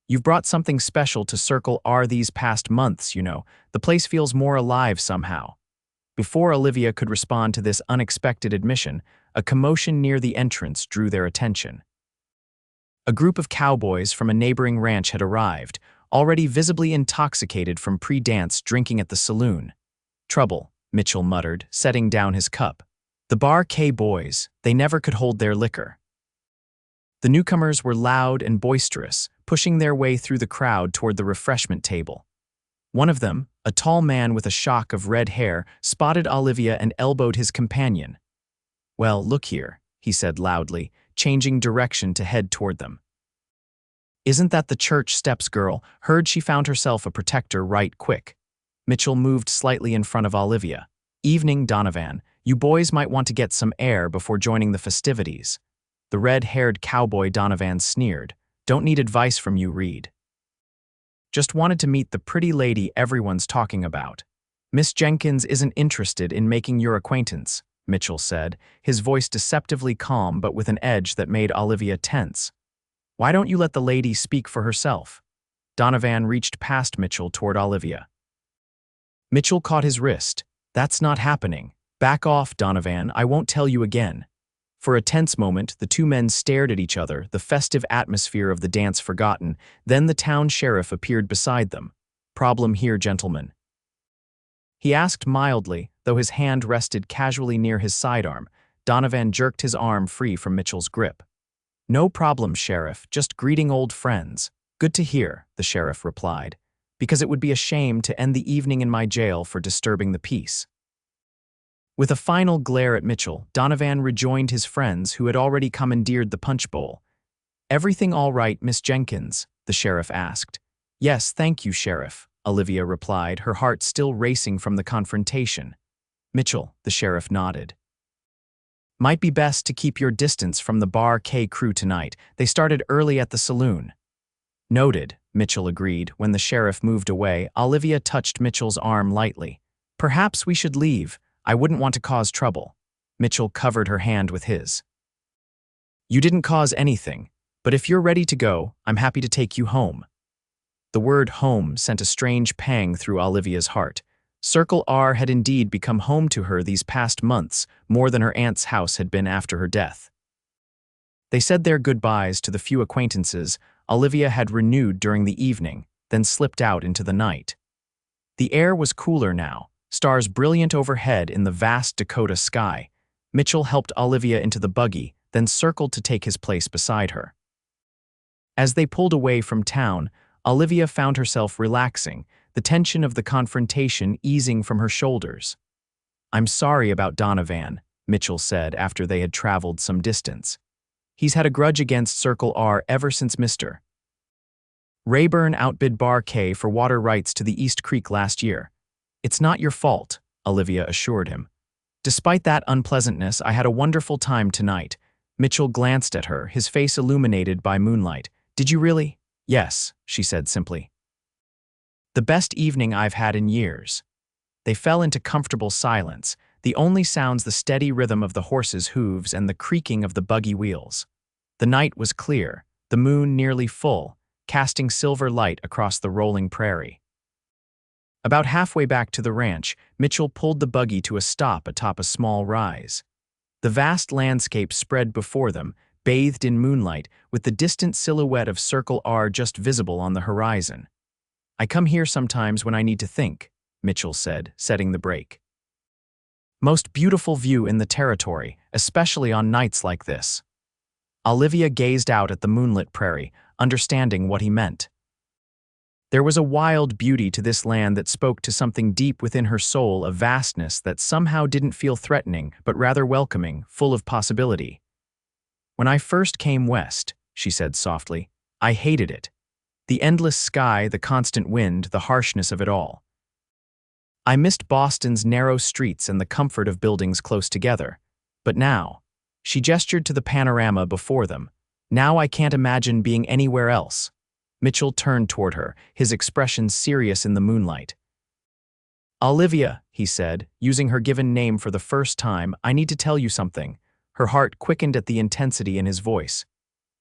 "You've brought something special to Circle R these past months, you know. The place feels more alive somehow." Before Olivia could respond to this unexpected admission, a commotion near the entrance drew their attention. A group of cowboys from a neighboring ranch had arrived, already visibly intoxicated from pre-dance drinking at the saloon. "Trouble," Mitchell muttered, setting down his cup. "The Bar K boys, they never could hold their liquor." The newcomers were loud and boisterous, pushing their way through the crowd toward the refreshment table. One of them, a tall man with a shock of red hair, spotted Olivia and elbowed his companion. "Well, look here," he said loudly, changing direction to head toward them. "Isn't that the church steps girl? Heard she found herself a protector right quick." Mitchell moved slightly in front of Olivia. "Evening, Donovan. You boys might want to get some air before joining the festivities." The red-haired cowboy Donovan sneered. "Don't need advice from you, Reed. Just wanted to meet the pretty lady everyone's talking about." "Miss Jenkins isn't interested in making your acquaintance," Mitchell said, his voice deceptively calm but with an edge that made Olivia tense. "Why don't you let the lady speak for herself?" Donovan reached past Mitchell toward Olivia. Mitchell caught his wrist. "That's not happening. Back off, Donovan, I won't tell you again." For a tense moment, the two men stared at each other, the festive atmosphere of the dance forgotten. Then the town sheriff appeared beside them. "Problem here, gentlemen?" he asked mildly, though his hand rested casually near his sidearm. Donovan jerked his arm free from Mitchell's grip. "No problem, Sheriff, just greeting old friends." "Good to hear," the sheriff replied, "because it would be a shame to end the evening in my jail for disturbing the peace." With a final glare at Mitchell, Donovan rejoined his friends who had already commandeered the punch bowl. "Everything all right, Miss Jenkins?" the sheriff asked. "Yes, thank you, Sheriff," Olivia replied, her heart still racing from the confrontation. "Mitchell," the sheriff nodded. "Might be best to keep your distance from the Bar K crew tonight. They started early at the saloon." "Noted," Mitchell agreed. When the sheriff moved away, Olivia touched Mitchell's arm lightly. "Perhaps we should leave. I wouldn't want to cause trouble." Mitchell covered her hand with his. "You didn't cause anything, but if you're ready to go, I'm happy to take you home." The word home sent a strange pang through Olivia's heart. Circle R had indeed become home to her these past months, more than her aunt's house had been after her death. They said their goodbyes to the few acquaintances Olivia had renewed during the evening, then slipped out into the night. The air was cooler now, stars brilliant overhead in the vast Dakota sky. Mitchell helped Olivia into the buggy, then circled to take his place beside her. As they pulled away from town, Olivia found herself relaxing, the tension of the confrontation easing from her shoulders. "I'm sorry about Donovan," Mitchell said after they had traveled some distance. "He's had a grudge against Circle R ever since Mr. Rayburn outbid Bar K for water rights to the East Creek last year. It's not your fault," Olivia assured him. "Despite that unpleasantness, I had a wonderful time tonight." Mitchell glanced at her, his face illuminated by moonlight. "Did you really?" "Yes," she said simply. "The best evening I've had in years." They fell into comfortable silence, the only sounds the steady rhythm of the horses' hooves and the creaking of the buggy wheels. The night was clear, the moon nearly full, casting silver light across the rolling prairie. About halfway back to the ranch, Mitchell pulled the buggy to a stop atop a small rise. The vast landscape spread before them, bathed in moonlight, with the distant silhouette of Circle R just visible on the horizon. "I come here sometimes when I need to think," Mitchell said, setting the brake. "Most beautiful view in the territory, especially on nights like this." Olivia gazed out at the moonlit prairie, understanding what he meant. There was a wild beauty to this land that spoke to something deep within her soul, a vastness that somehow didn't feel threatening, but rather welcoming, full of possibility. "When I first came west," she said softly, "I hated it. The endless sky, the constant wind, the harshness of it all. I missed Boston's narrow streets and the comfort of buildings close together. But now," she gestured to the panorama before them, "now I can't imagine being anywhere else." Mitchell turned toward her, his expression serious in the moonlight. "Olivia," he said, using her given name for the first time, "I need to tell you something." Her heart quickened at the intensity in his voice.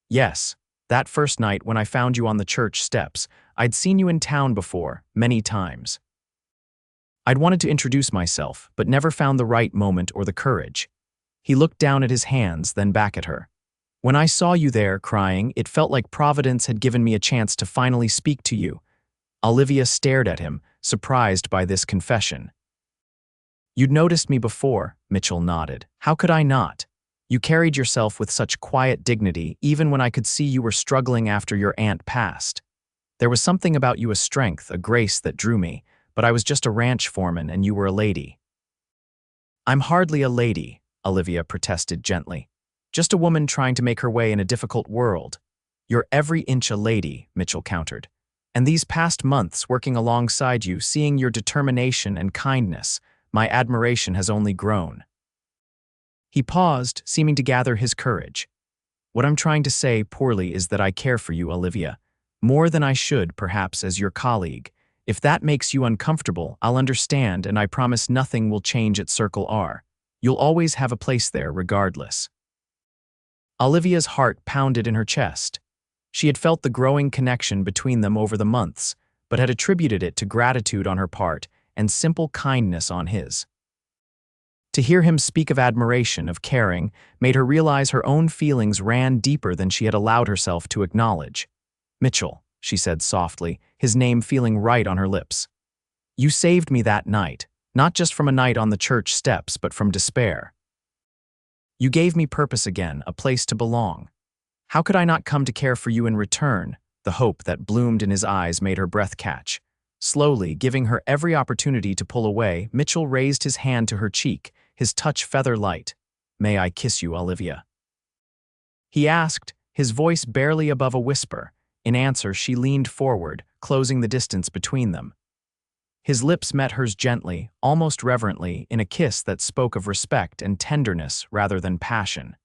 "Yes, that first night when I found you on the church steps, I'd seen you in town before, many times. I'd wanted to introduce myself, but never found the right moment or the courage." He looked down at his hands, then back at her. "When I saw you there, crying, it felt like Providence had given me a chance to finally speak to you." Olivia stared at him, surprised by this confession. "You'd noticed me before," Mitchell nodded. "How could I not? You carried yourself with such quiet dignity, even when I could see you were struggling after your aunt passed. There was something about you, a strength, a grace that drew me, but I was just a ranch foreman and you were a lady." "I'm hardly a lady," Olivia protested gently. "Just a woman trying to make her way in a difficult world." "You're every inch a lady," Mitchell countered. "And these past months working alongside you, seeing your determination and kindness, my admiration has only grown." He paused, seeming to gather his courage. "What I'm trying to say, poorly, is that I care for you, Olivia. More than I should, perhaps, as your colleague. If that makes you uncomfortable, I'll understand, and I promise nothing will change at Circle R. You'll always have a place there, regardless." Olivia's heart pounded in her chest. She had felt the growing connection between them over the months, but had attributed it to gratitude on her part and simple kindness on his. To hear him speak of admiration, of caring, made her realize her own feelings ran deeper than she had allowed herself to acknowledge. "Mitchell," she said softly, his name feeling right on her lips. "You saved me that night, not just from a night on the church steps, but from despair. You gave me purpose again, a place to belong. How could I not come to care for you in return?" The hope that bloomed in his eyes made her breath catch. Slowly, giving her every opportunity to pull away, Mitchell raised his hand to her cheek, his touch feather light. "May I kiss you, Olivia?" He asked, his voice barely above a whisper. In answer, she leaned forward, closing the distance between them. His lips met hers gently, almost reverently, in a kiss that spoke of respect and tenderness rather than passion.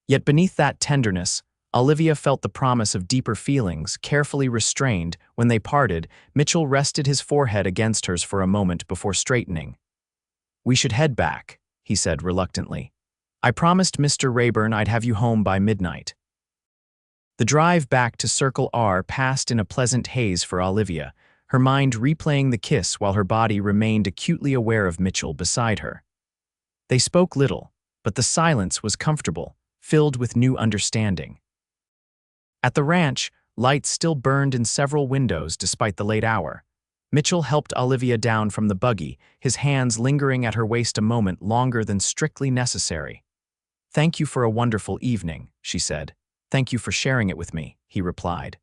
Yet beneath that tenderness, Olivia felt the promise of deeper feelings, carefully restrained. When they parted, Mitchell rested his forehead against hers for a moment before straightening. "We should head back," he said reluctantly. "I promised Mr. Rayburn I'd have you home by midnight." The drive back to Circle R passed in a pleasant haze for Olivia, her mind replaying the kiss while her body remained acutely aware of Mitchell beside her. They spoke little, but the silence was comfortable, filled with new understanding. At the ranch, lights still burned in several windows despite the late hour. Mitchell helped Olivia down from the buggy, his hands lingering at her waist a moment longer than strictly necessary. "Thank you for a wonderful evening," she said. "Thank you for sharing it with me," he replied.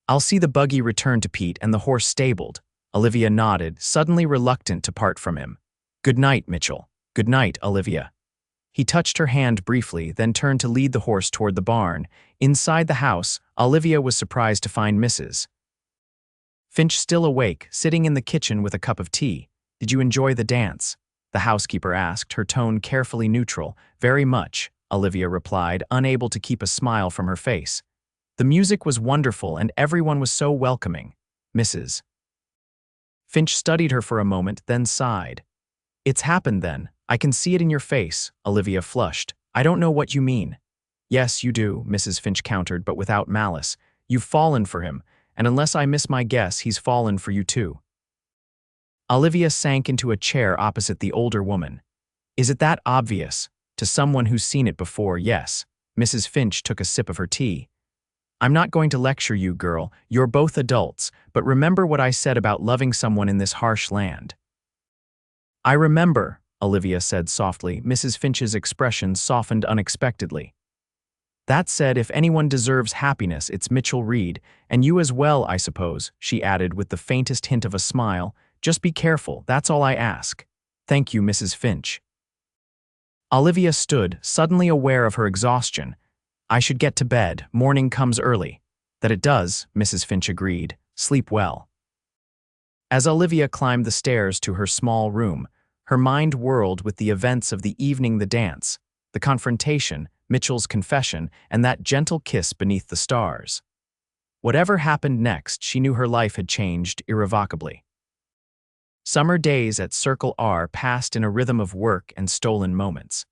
"I'll see the buggy return to Pete and the horse stabled." Olivia nodded, suddenly reluctant to part from him. "Good night, Mitchell." "Good night, Olivia." He touched her hand briefly, then turned to lead the horse toward the barn. Inside the house, Olivia was surprised to find Mrs. Finch still awake, sitting in the kitchen with a cup of tea. "Did you enjoy the dance?" the housekeeper asked, her tone carefully neutral. "Very much," Olivia replied, unable to keep a smile from her face. "The music was wonderful and everyone was so welcoming." Mrs. Finch studied her for a moment, then sighed. It's happened then. I can see it in your face, Olivia flushed. I don't know what you mean. Yes, you do, Mrs. Finch countered, but without malice. You've fallen for him, and unless I miss my guess, he's fallen for you too. Olivia sank into a chair opposite the older woman. Is it that obvious? To someone who's seen it before, yes. Mrs. Finch took a sip of her tea. I'm not going to lecture you, girl. You're both adults, but remember what I said about loving someone in this harsh land. I remember, Olivia said softly. Mrs. Finch's expression softened unexpectedly. That said, if anyone deserves happiness, it's Mitchell Reed, and you as well, I suppose, she added with the faintest hint of a smile. Just be careful, that's all I ask. Thank you, Mrs. Finch. Olivia stood, suddenly aware of her exhaustion. I should get to bed. Morning comes early. That it does, Mrs. Finch agreed. Sleep well. As Olivia climbed the stairs to her small room, her mind whirled with the events of the evening, the dance, the confrontation, Mitchell's confession, and that gentle kiss beneath the stars. Whatever happened next, she knew her life had changed irrevocably. Summer days at Circle R passed in a rhythm of work and stolen moments.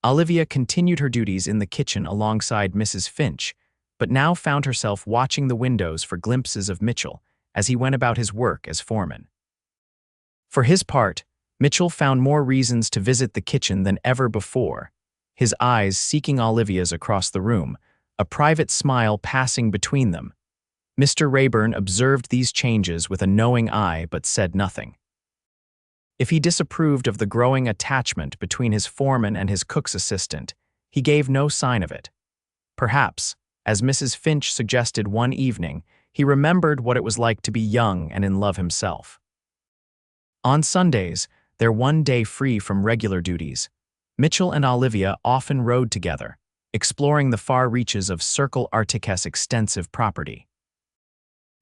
Olivia continued her duties in the kitchen alongside Mrs. Finch, but now found herself watching the windows for glimpses of Mitchell as he went about his work as foreman. For his part, Mitchell found more reasons to visit the kitchen than ever before, his eyes seeking Olivia's across the room, a private smile passing between them. Mr. Rayburn observed these changes with a knowing eye but said nothing. If he disapproved of the growing attachment between his foreman and his cook's assistant, he gave no sign of it. Perhaps, as Mrs. Finch suggested one evening, he remembered what it was like to be young and in love himself. On Sundays, their one day free from regular duties, Mitchell and Olivia often rode together, exploring the far reaches of Circle Artique's extensive property.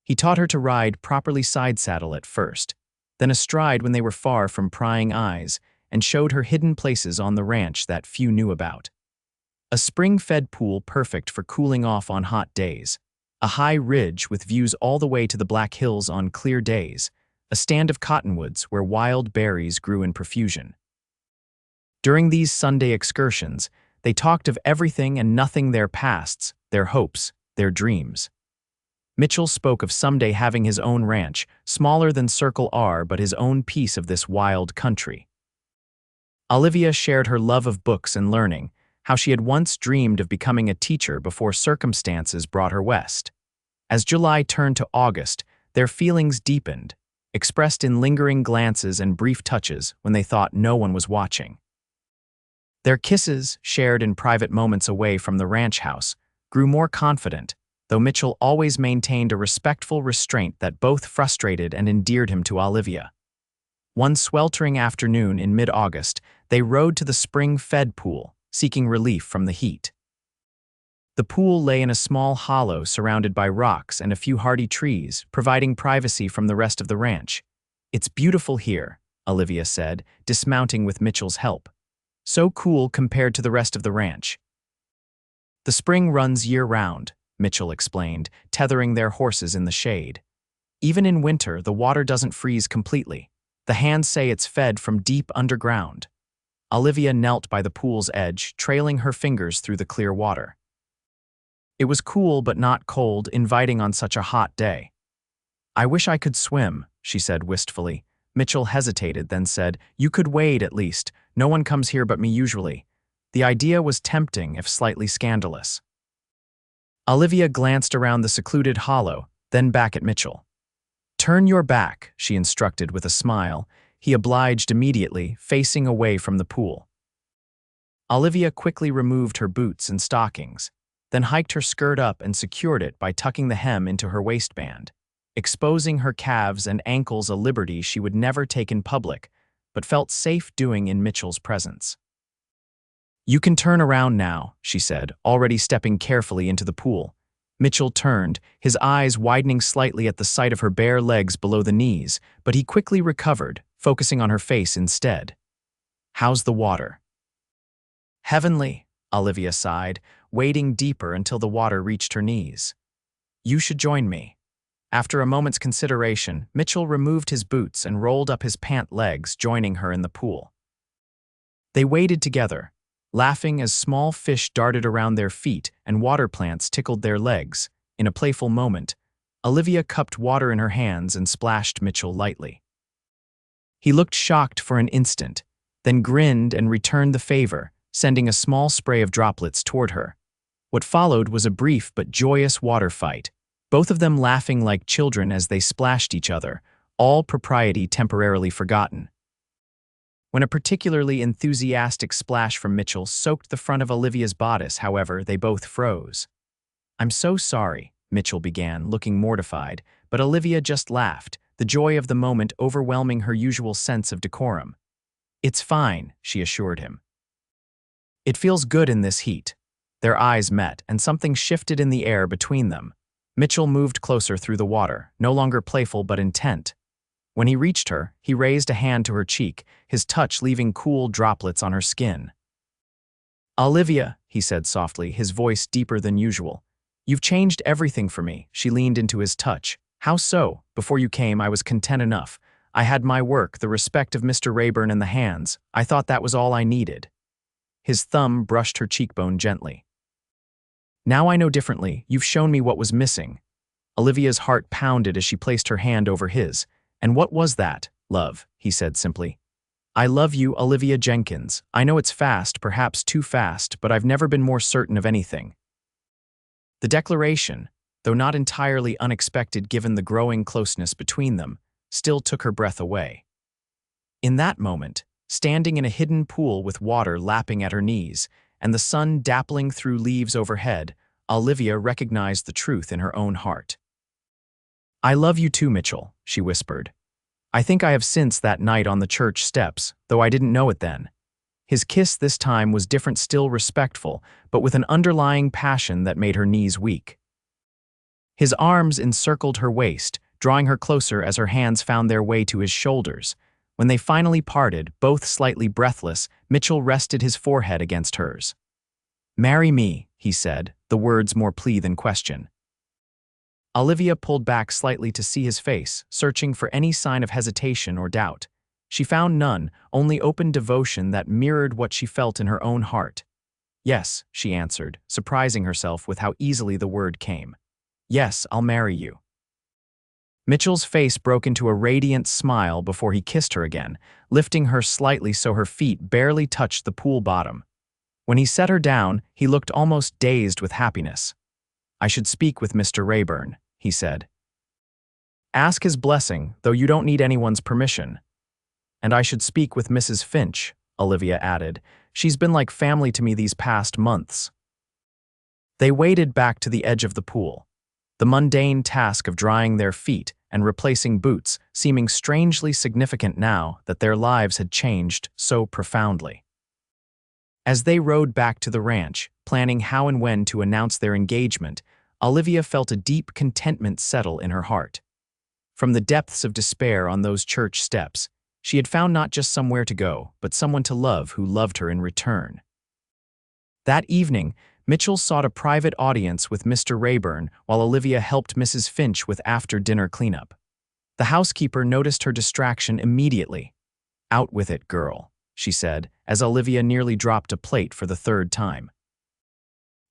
He taught her to ride properly side saddle at first, then astride when they were far from prying eyes, and showed her hidden places on the ranch that few knew about. A spring-fed pool perfect for cooling off on hot days, a high ridge with views all the way to the Black Hills on clear days, a stand of cottonwoods where wild berries grew in profusion. During these Sunday excursions, they talked of everything and nothing, their pasts, their hopes, their dreams. Mitchell spoke of someday having his own ranch, smaller than Circle R but his own piece of this wild country. Olivia shared her love of books and learning, how she had once dreamed of becoming a teacher before circumstances brought her west. As July turned to August, their feelings deepened, expressed in lingering glances and brief touches when they thought no one was watching. Their kisses, shared in private moments away from the ranch house, grew more confident, though Mitchell always maintained a respectful restraint that both frustrated and endeared him to Olivia. One sweltering afternoon in mid-August, they rode to the spring-fed pool, seeking relief from the heat. The pool lay in a small hollow surrounded by rocks and a few hardy trees, providing privacy from the rest of the ranch. It's beautiful here, Olivia said, dismounting with Mitchell's help. So cool compared to the rest of the ranch. The spring runs year-round, Mitchell explained, tethering their horses in the shade. Even in winter, the water doesn't freeze completely. The hands say it's fed from deep underground. Olivia knelt by the pool's edge, trailing her fingers through the clear water. It was cool but not cold, inviting on such a hot day. I wish I could swim, she said wistfully. Mitchell hesitated, then said, You could wade at least. No one comes here but me usually. The idea was tempting, if slightly scandalous. Olivia glanced around the secluded hollow, then back at Mitchell. Turn your back, she instructed with a smile. He obliged immediately, facing away from the pool. Olivia quickly removed her boots and stockings, then hiked her skirt up and secured it by tucking the hem into her waistband, exposing her calves and ankles, a liberty she would never take in public, but felt safe doing in Mitchell's presence. You can turn around now, she said, already stepping carefully into the pool. Mitchell turned, his eyes widening slightly at the sight of her bare legs below the knees, but he quickly recovered, focusing on her face instead. How's the water? Heavenly, Olivia sighed, wading deeper until the water reached her knees. You should join me. After a moment's consideration, Mitchell removed his boots and rolled up his pant legs, joining her in the pool. They waded together, laughing as small fish darted around their feet and water plants tickled their legs. In a playful moment, Olivia cupped water in her hands and splashed Mitchell lightly. He looked shocked for an instant, then grinned and returned the favor, sending a small spray of droplets toward her. What followed was a brief but joyous water fight, both of them laughing like children as they splashed each other, all propriety temporarily forgotten. When a particularly enthusiastic splash from Mitchell soaked the front of Olivia's bodice, however, they both froze. "I'm so sorry," Mitchell began, looking mortified, but Olivia just laughed, the joy of the moment overwhelming her usual sense of decorum. "It's fine," she assured him. "It feels good in this heat." Their eyes met, and something shifted in the air between them. Mitchell moved closer through the water, no longer playful but intent. When he reached her, he raised a hand to her cheek, his touch leaving cool droplets on her skin. "Olivia," he said softly, his voice deeper than usual. "You've changed everything for me." She leaned into his touch. "How so? Before you came, I was content enough. I had my work, the respect of Mr. Rayburn, and the hands. I thought that was all I needed." His thumb brushed her cheekbone gently. "Now I know differently. You've shown me what was missing." Olivia's heart pounded as she placed her hand over his. "And what was that, love?" he said simply. "I love you, Olivia Jenkins. I know it's fast, perhaps too fast, but I've never been more certain of anything." The declaration, though not entirely unexpected given the growing closeness between them, still took her breath away. In that moment, standing in a hidden pool with water lapping at her knees and the sun dappling through leaves overhead, Olivia recognized the truth in her own heart. "I love you too, Mitchell," she whispered. "I think I have since that night on the church steps, though I didn't know it then." His kiss this time was different, still respectful, but with an underlying passion that made her knees weak. His arms encircled her waist, drawing her closer as her hands found their way to his shoulders. When they finally parted, both slightly breathless, Mitchell rested his forehead against hers. "Marry me," he said, the words more plea than question. Olivia pulled back slightly to see his face, searching for any sign of hesitation or doubt. She found none, only open devotion that mirrored what she felt in her own heart. "Yes," she answered, surprising herself with how easily the word came. "Yes, I'll marry you." Mitchell's face broke into a radiant smile before he kissed her again, lifting her slightly so her feet barely touched the pool bottom. When he set her down, he looked almost dazed with happiness. "I should speak with Mr. Rayburn," he said. "Ask his blessing, though you don't need anyone's permission." "And I should speak with Mrs. Finch," Olivia added. "She's been like family to me these past months." They waded back to the edge of the pool, the mundane task of drying their feet and replacing boots seeming strangely significant now that their lives had changed so profoundly. As they rode back to the ranch, planning how and when to announce their engagement, Olivia felt a deep contentment settle in her heart. From the depths of despair on those church steps, she had found not just somewhere to go, but someone to love who loved her in return. That evening, Mitchell sought a private audience with Mr. Rayburn while Olivia helped Mrs. Finch with after-dinner cleanup. The housekeeper noticed her distraction immediately. "Out with it, girl," she said, as Olivia nearly dropped a plate for the third time.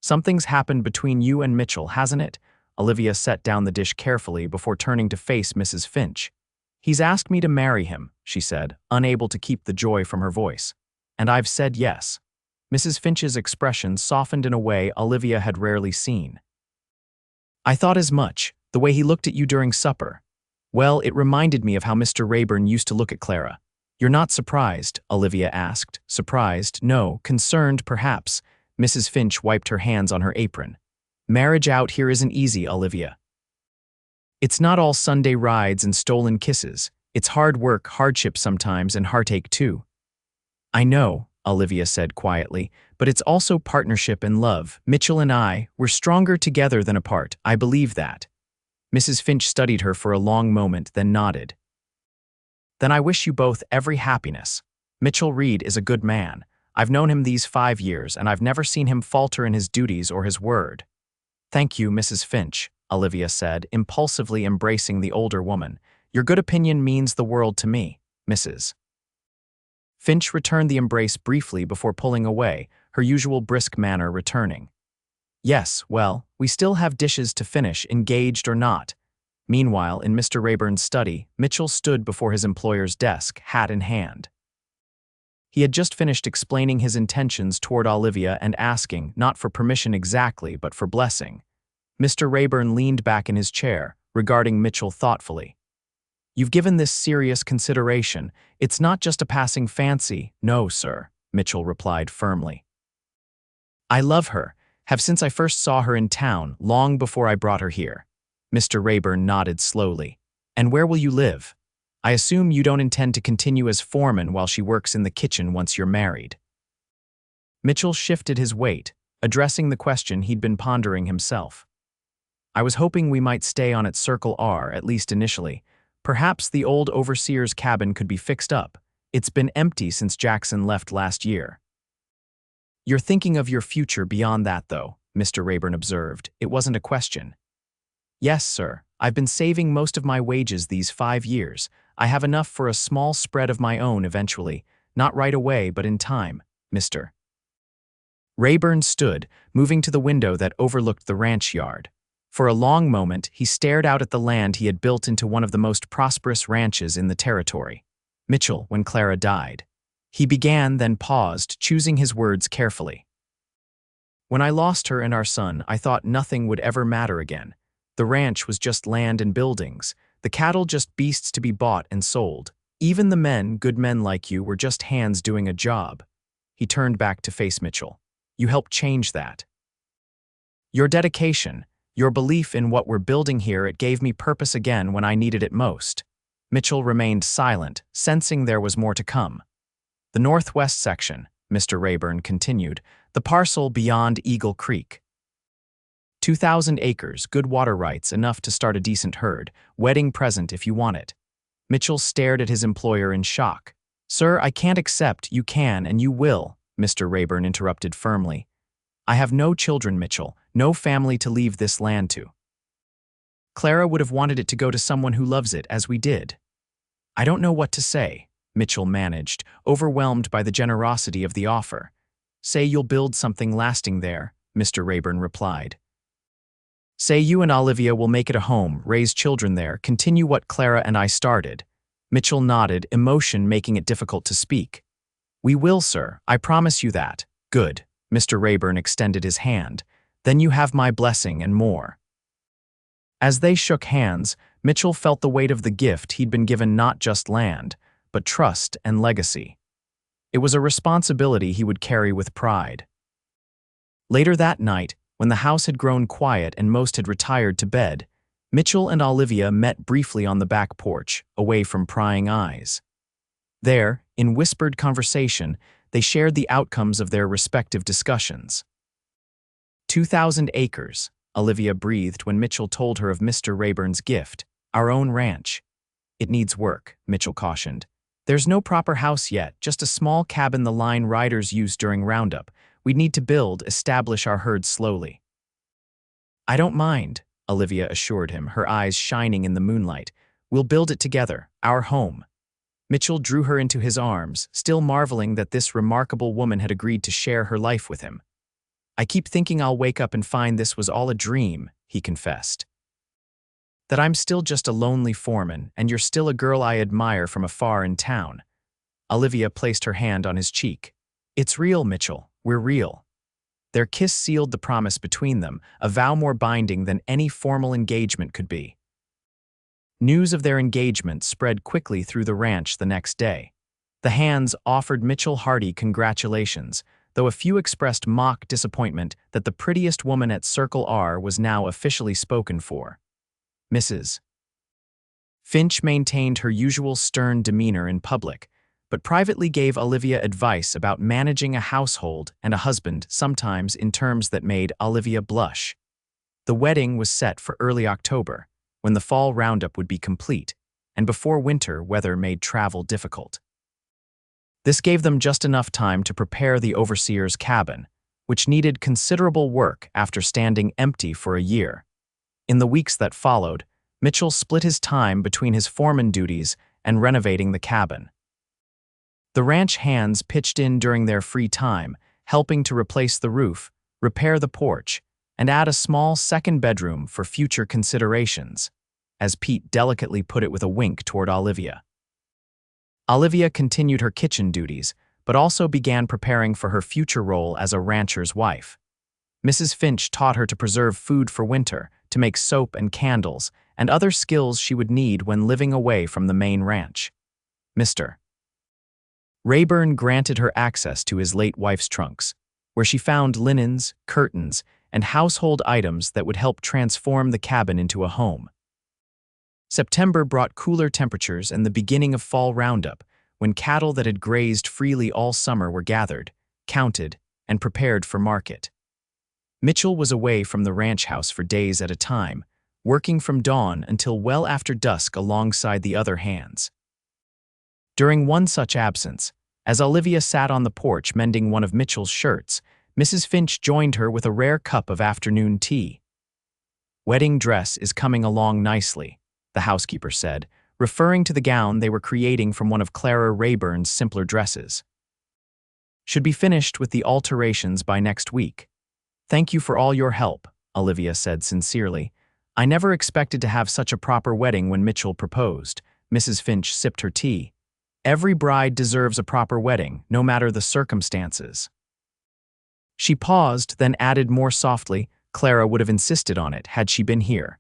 "Something's happened between you and Mitchell, hasn't it?" Olivia set down the dish carefully before turning to face Mrs. Finch. "He's asked me to marry him," she said, unable to keep the joy from her voice. "And I've said yes." Mrs. Finch's expression softened in a way Olivia had rarely seen. "I thought as much, the way he looked at you during supper. Well, it reminded me of how Mr. Rayburn used to look at Clara." "You're not surprised?" Olivia asked. "Surprised? No. Concerned, perhaps." Mrs. Finch wiped her hands on her apron. "Marriage out here isn't easy, Olivia. It's not all Sunday rides and stolen kisses. It's hard work, hardship sometimes, and heartache too." "I know," Olivia said quietly, "but it's also partnership and love. Mitchell and we're stronger together than apart. I believe that." Mrs. Finch studied her for a long moment, then nodded. "Then I wish you both every happiness. Mitchell Reed is a good man. I've known him these 5 years, and I've never seen him falter in his duties or his word." "Thank you, Mrs. Finch," Olivia said, impulsively embracing the older woman. "Your good opinion means the world to me, Mrs." Finch returned the embrace briefly before pulling away, her usual brisk manner returning. "Yes, well, we still have dishes to finish, engaged or not." Meanwhile, in Mr. Rayburn's study, Mitchell stood before his employer's desk, hat in hand. He had just finished explaining his intentions toward Olivia and asking, not for permission exactly, but for blessing. Mr. Rayburn leaned back in his chair, regarding Mitchell thoughtfully. "You've given this serious consideration. It's not just a passing fancy." "No, sir," Mitchell replied firmly. "I love her, have since I first saw her in town, long before I brought her here." Mr. Rayburn nodded slowly. "And where will you live? I assume you don't intend to continue as foreman while she works in the kitchen once you're married." Mitchell shifted his weight, addressing the question he'd been pondering himself. "I was hoping we might stay on at Circle R, at least initially. Perhaps the old overseer's cabin could be fixed up. It's been empty since Jackson left last year." "You're thinking of your future beyond that, though," Mr. Rayburn observed. "It wasn't a question." "Yes, sir. I've been saving most of my wages these 5 years. I have enough for a small spread of my own eventually. Not right away, but in time, Mr." Rayburn stood, moving to the window that overlooked the ranch yard. For a long moment, he stared out at the land he had built into one of the most prosperous ranches in the territory. "Mitchell, when Clara died." He began, then paused, choosing his words carefully. "When I lost her and our son, I thought nothing would ever matter again. The ranch was just land and buildings, the cattle just beasts to be bought and sold. Even the men, good men like you, were just hands doing a job." He turned back to face Mitchell. "You helped change that. Your dedication, your belief in what we're building here, it gave me purpose again when I needed it most." Mitchell remained silent, sensing there was more to come. "The northwest section," Mr. Rayburn continued, "the parcel beyond Eagle Creek. 2,000 acres, good water rights, enough to start a decent herd, wedding present if you want it." Mitchell stared at his employer in shock. "Sir, I can't accept." "You can and you will," Mr. Rayburn interrupted firmly. "I have no children, Mitchell, no family to leave this land to. Clara would have wanted it to go to someone who loves it, as we did." "I don't know what to say," Mitchell managed, overwhelmed by the generosity of the offer. "Say you'll build something lasting there," Mr. Rayburn replied. "Say you and Olivia will make it a home, raise children there, continue what Clara and I started." Mitchell nodded, emotion making it difficult to speak. "We will, sir, I promise you that." "Good." Mr. Rayburn extended his hand. "Then you have my blessing and more." As they shook hands, Mitchell felt the weight of the gift he'd been given, not just land, but trust and legacy. It was a responsibility he would carry with pride. Later that night, when the house had grown quiet and most had retired to bed, Mitchell and Olivia met briefly on the back porch, away from prying eyes. There, in whispered conversation, they shared the outcomes of their respective discussions. 2,000 acres, Olivia breathed when Mitchell told her of Mr. Rayburn's gift. "Our own ranch." "It needs work," Mitchell cautioned. "There's no proper house yet, just a small cabin the line riders use during roundup. We'd need to build, establish our herd slowly." "I don't mind," Olivia assured him, her eyes shining in the moonlight. "We'll build it together, our home." Mitchell drew her into his arms, still marveling that this remarkable woman had agreed to share her life with him. "I keep thinking I'll wake up and find this was all a dream," he confessed. "That I'm still just a lonely foreman, and you're still a girl I admire from afar in town." Olivia placed her hand on his cheek. "It's real, Mitchell. We're real." Their kiss sealed the promise between them, a vow more binding than any formal engagement could be. News of their engagement spread quickly through the ranch the next day. The hands offered Mitchell hearty congratulations, though a few expressed mock disappointment that the prettiest woman at Circle R was now officially spoken for. Mrs. Finch maintained her usual stern demeanor in public, but privately gave Olivia advice about managing a household and a husband, sometimes in terms that made Olivia blush. The wedding was set for early October, when the fall roundup would be complete, and before winter weather made travel difficult. This gave them just enough time to prepare the overseer's cabin, which needed considerable work after standing empty for a year. In the weeks that followed, Mitchell split his time between his foreman duties and renovating the cabin. The ranch hands pitched in during their free time, helping to replace the roof, repair the porch, and add a small second bedroom for future considerations, as Pete delicately put it with a wink toward Olivia. Olivia continued her kitchen duties, but also began preparing for her future role as a rancher's wife. Mrs. Finch taught her to preserve food for winter, to make soap and candles, and other skills she would need when living away from the main ranch. Mr. Rayburn granted her access to his late wife's trunks, where she found linens, curtains, and household items that would help transform the cabin into a home. September brought cooler temperatures and the beginning of fall roundup, when cattle that had grazed freely all summer were gathered, counted, and prepared for market. Mitchell was away from the ranch house for days at a time, working from dawn until well after dusk alongside the other hands. During one such absence, as Olivia sat on the porch mending one of Mitchell's shirts, Mrs. Finch joined her with a rare cup of afternoon tea. "Wedding dress is coming along nicely," the housekeeper said, referring to the gown they were creating from one of Clara Rayburn's simpler dresses. "Should be finished with the alterations by next week. Thank you for all your help," Olivia said sincerely. "I never expected to have such a proper wedding when Mitchell proposed." Mrs. Finch sipped her tea. "Every bride deserves a proper wedding, no matter the circumstances." She paused, then added more softly, "Clara would have insisted on it had she been here."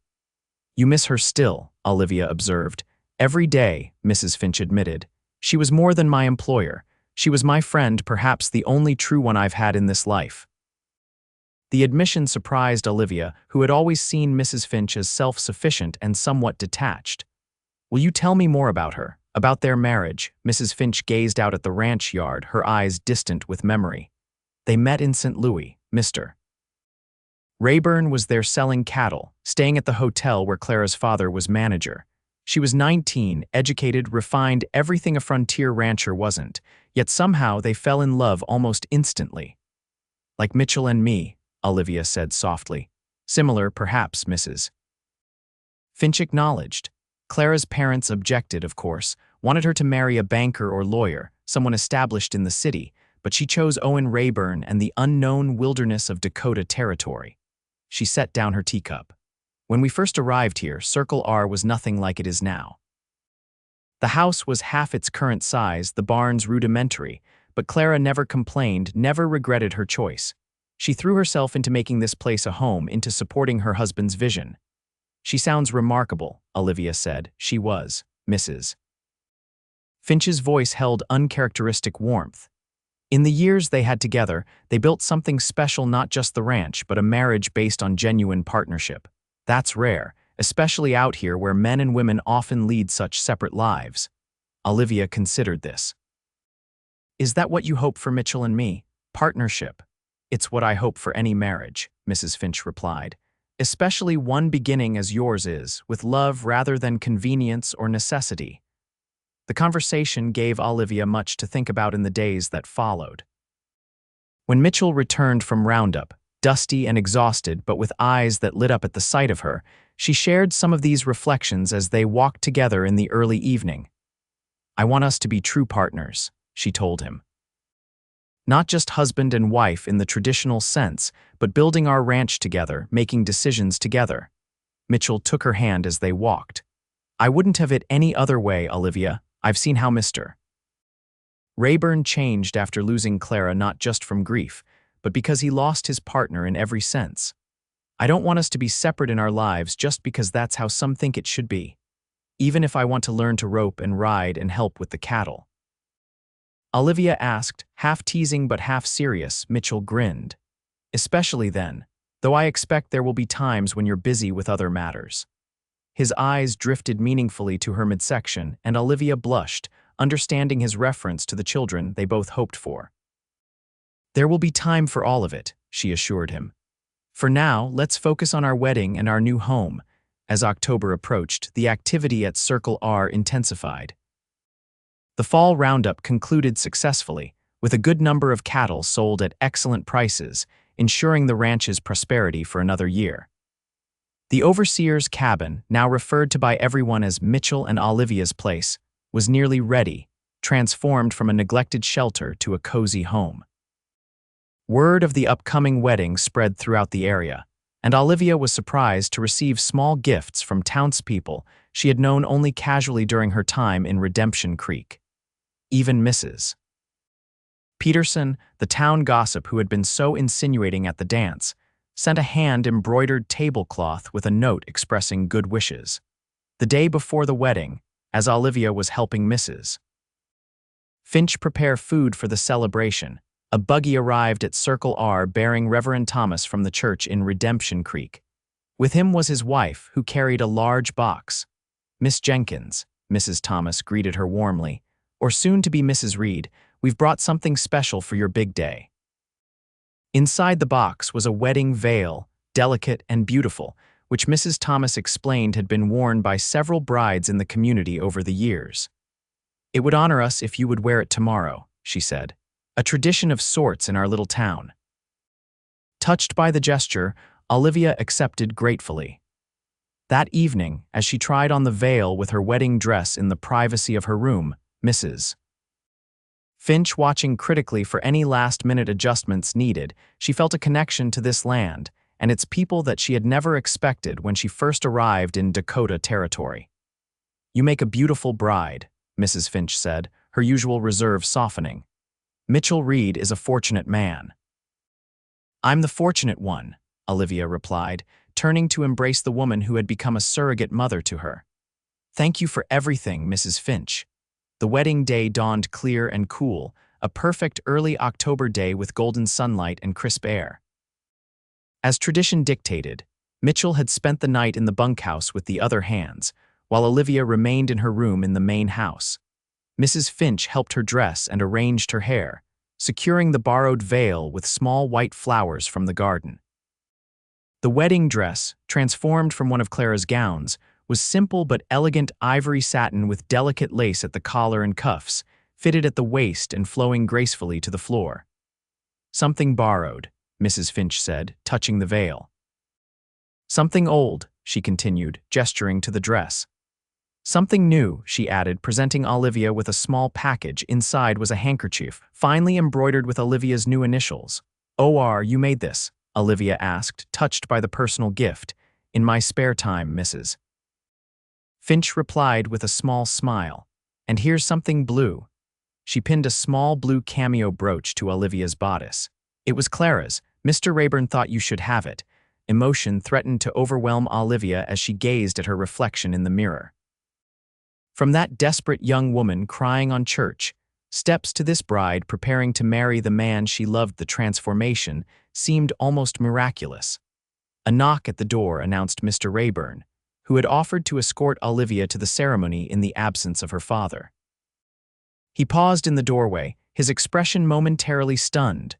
"You miss her still," Olivia observed. "Every day," Mrs. Finch admitted. "She was more than my employer. She was my friend, perhaps the only true one I've had in this life." The admission surprised Olivia, who had always seen Mrs. Finch as self-sufficient and somewhat detached. "Will you tell me more about her, about their marriage?" Mrs. Finch gazed out at the ranch yard, her eyes distant with memory. "They met in St. Louis. Mr. Rayburn was there selling cattle, staying at the hotel where Clara's father was manager. She was 19, educated, refined, everything a frontier rancher wasn't, yet somehow they fell in love almost instantly." "Like Mitchell and me," Olivia said softly. "Similar, perhaps," Mrs. Finch acknowledged. Clara's parents objected, of course, wanted her to marry a banker or lawyer, someone established in the city, but she chose Owen Rayburn and the unknown wilderness of Dakota Territory. She set down her teacup. "When we first arrived here, Circle R was nothing like it is now. The house was half its current size, the barns rudimentary, but Clara never complained, never regretted her choice. She threw herself into making this place a home, into supporting her husband's vision." "She sounds remarkable," Olivia said. "She was." Mrs. Finch's voice held uncharacteristic warmth. "In the years they had together, they built something special, not just the ranch, but a marriage based on genuine partnership. That's rare, especially out here where men and women often lead such separate lives." Olivia considered this. "Is that what you hope for Mitchell and me? Partnership?" "It's what I hope for any marriage," Mrs. Finch replied. "Especially one beginning as yours is, with love rather than convenience or necessity." The conversation gave Olivia much to think about in the days that followed. When Mitchell returned from roundup, dusty and exhausted but with eyes that lit up at the sight of her, she shared some of these reflections as they walked together in the early evening. "I want us to be true partners," she told him. "Not just husband and wife in the traditional sense, but building our ranch together, making decisions together." Mitchell took her hand as they walked. "I wouldn't have it any other way, Olivia. I've seen how Mr. Rayburn changed after losing Clara, not just from grief, but because he lost his partner in every sense. I don't want us to be separate in our lives just because that's how some think it should be. Even if I want to learn to rope and ride and help with the cattle." Olivia asked, half teasing but half serious. Mitchell grinned. "Especially then, though I expect there will be times when you're busy with other matters." His eyes drifted meaningfully to her midsection, and Olivia blushed, understanding his reference to the children they both hoped for. "There will be time for all of it," she assured him. "For now, let's focus on our wedding and our new home." As October approached, the activity at Circle R intensified. The fall roundup concluded successfully, with a good number of cattle sold at excellent prices, ensuring the ranch's prosperity for another year. The overseer's cabin, now referred to by everyone as Mitchell and Olivia's place, was nearly ready, transformed from a neglected shelter to a cozy home. Word of the upcoming wedding spread throughout the area, and Olivia was surprised to receive small gifts from townspeople she had known only casually during her time in Redemption Creek. Even Mrs. Peterson, the town gossip who had been so insinuating at the dance, sent a hand-embroidered tablecloth with a note expressing good wishes. The day before the wedding, as Olivia was helping Mrs. Finch prepare food for the celebration, a buggy arrived at Circle R bearing Reverend Thomas from the church in Redemption Creek. With him was his wife, who carried a large box. "Miss Jenkins," Mrs. Thomas greeted her warmly, "or soon to be Mrs. Reed, we've brought something special for your big day." Inside the box was a wedding veil, delicate and beautiful, which Mrs. Thomas explained had been worn by several brides in the community over the years. "It would honor us if you would wear it tomorrow," she said, "a tradition of sorts in our little town." Touched by the gesture, Olivia accepted gratefully. That evening, as she tried on the veil with her wedding dress in the privacy of her room, Mrs. Finch watching critically for any last-minute adjustments needed, she felt a connection to this land and its people that she had never expected when she first arrived in Dakota Territory. "You make a beautiful bride," Mrs. Finch said, her usual reserve softening. "Mitchell Reed is a fortunate man." "I'm the fortunate one," Olivia replied, turning to embrace the woman who had become a surrogate mother to her. "Thank you for everything, Mrs. Finch." The wedding day dawned clear and cool, a perfect early October day with golden sunlight and crisp air. As tradition dictated, Mitchell had spent the night in the bunkhouse with the other hands, while Olivia remained in her room in the main house. Mrs. Finch helped her dress and arranged her hair, securing the borrowed veil with small white flowers from the garden. The wedding dress, transformed from one of Clara's gowns, was simple but elegant ivory satin with delicate lace at the collar and cuffs, fitted at the waist and flowing gracefully to the floor. "Something borrowed," Mrs. Finch said, touching the veil. "Something old," she continued, gesturing to the dress. "Something new," she added, presenting Olivia with a small package. Inside was a handkerchief, finely embroidered with Olivia's new initials. "Oh, you made this?" Olivia asked, touched by the personal gift. "In my spare time, Mrs. Finch replied with a small smile. "And here's something blue." She pinned a small blue cameo brooch to Olivia's bodice. "It was Clara's. Mr. Rayburn thought you should have it." Emotion threatened to overwhelm Olivia as she gazed at her reflection in the mirror. From that desperate young woman crying on church steps to this bride preparing to marry the man she loved, the transformation seemed almost miraculous. A knock at the door announced Mr. Rayburn, who had offered to escort Olivia to the ceremony in the absence of her father. He paused in the doorway, his expression momentarily stunned.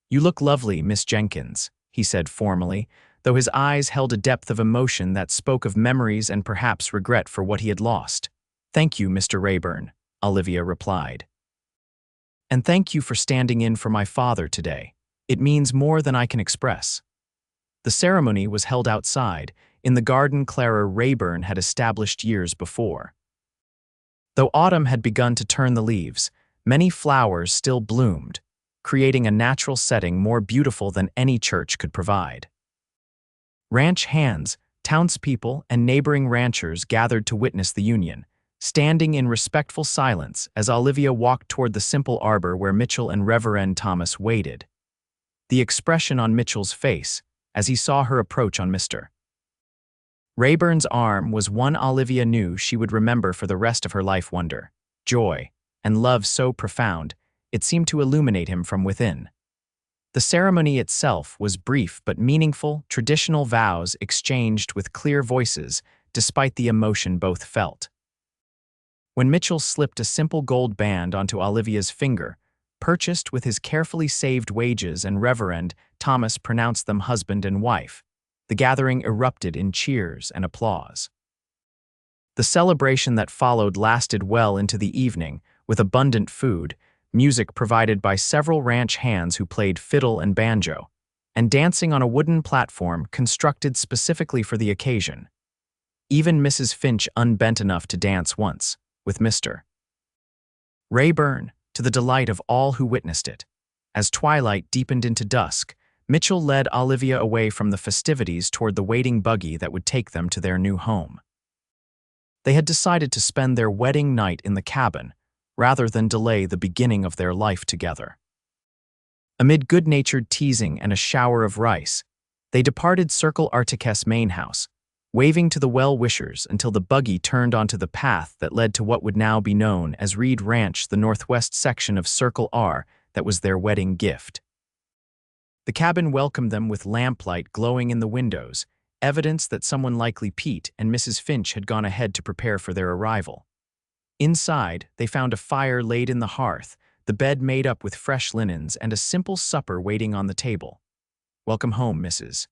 "You look lovely, Miss Jenkins," he said formally, though his eyes held a depth of emotion that spoke of memories and perhaps regret for what he had lost. "Thank you, Mr. Rayburn," Olivia replied. "And thank you for standing in for my father today. It means more than I can express." The ceremony was held outside, in the garden Clara Rayburn had established years before. Though autumn had begun to turn the leaves, many flowers still bloomed, creating a natural setting more beautiful than any church could provide. Ranch hands, townspeople, and neighboring ranchers gathered to witness the union, standing in respectful silence as Olivia walked toward the simple arbor where Mitchell and Reverend Thomas waited. The expression on Mitchell's face, as he saw her approach on Mr. Rayburn's arm, was one Olivia knew she would remember for the rest of her life. Wonder, joy, and love so profound, it seemed to illuminate him from within. The ceremony itself was brief but meaningful, traditional vows exchanged with clear voices, despite the emotion both felt. When Mitchell slipped a simple gold band onto Olivia's finger, purchased with his carefully saved wages, and Reverend Thomas pronounced them husband and wife, the gathering erupted in cheers and applause. The celebration that followed lasted well into the evening, with abundant food, music provided by several ranch hands who played fiddle and banjo, and dancing on a wooden platform constructed specifically for the occasion. Even Mrs. Finch unbent enough to dance once, with Mr. Rayburn, to the delight of all who witnessed it. As twilight deepened into dusk, Mitchell led Olivia away from the festivities toward the waiting buggy that would take them to their new home. They had decided to spend their wedding night in the cabin, rather than delay the beginning of their life together. Amid good-natured teasing and a shower of rice, they departed Circle Artiquette's main house, waving to the well-wishers until the buggy turned onto the path that led to what would now be known as Reed Ranch, the northwest section of Circle R that was their wedding gift. The cabin welcomed them with lamplight glowing in the windows, evidence that someone likely Pete and Mrs. Finch had gone ahead to prepare for their arrival. Inside, they found a fire laid in the hearth, the bed made up with fresh linens, and a simple supper waiting on the table. "Welcome home, Mrs.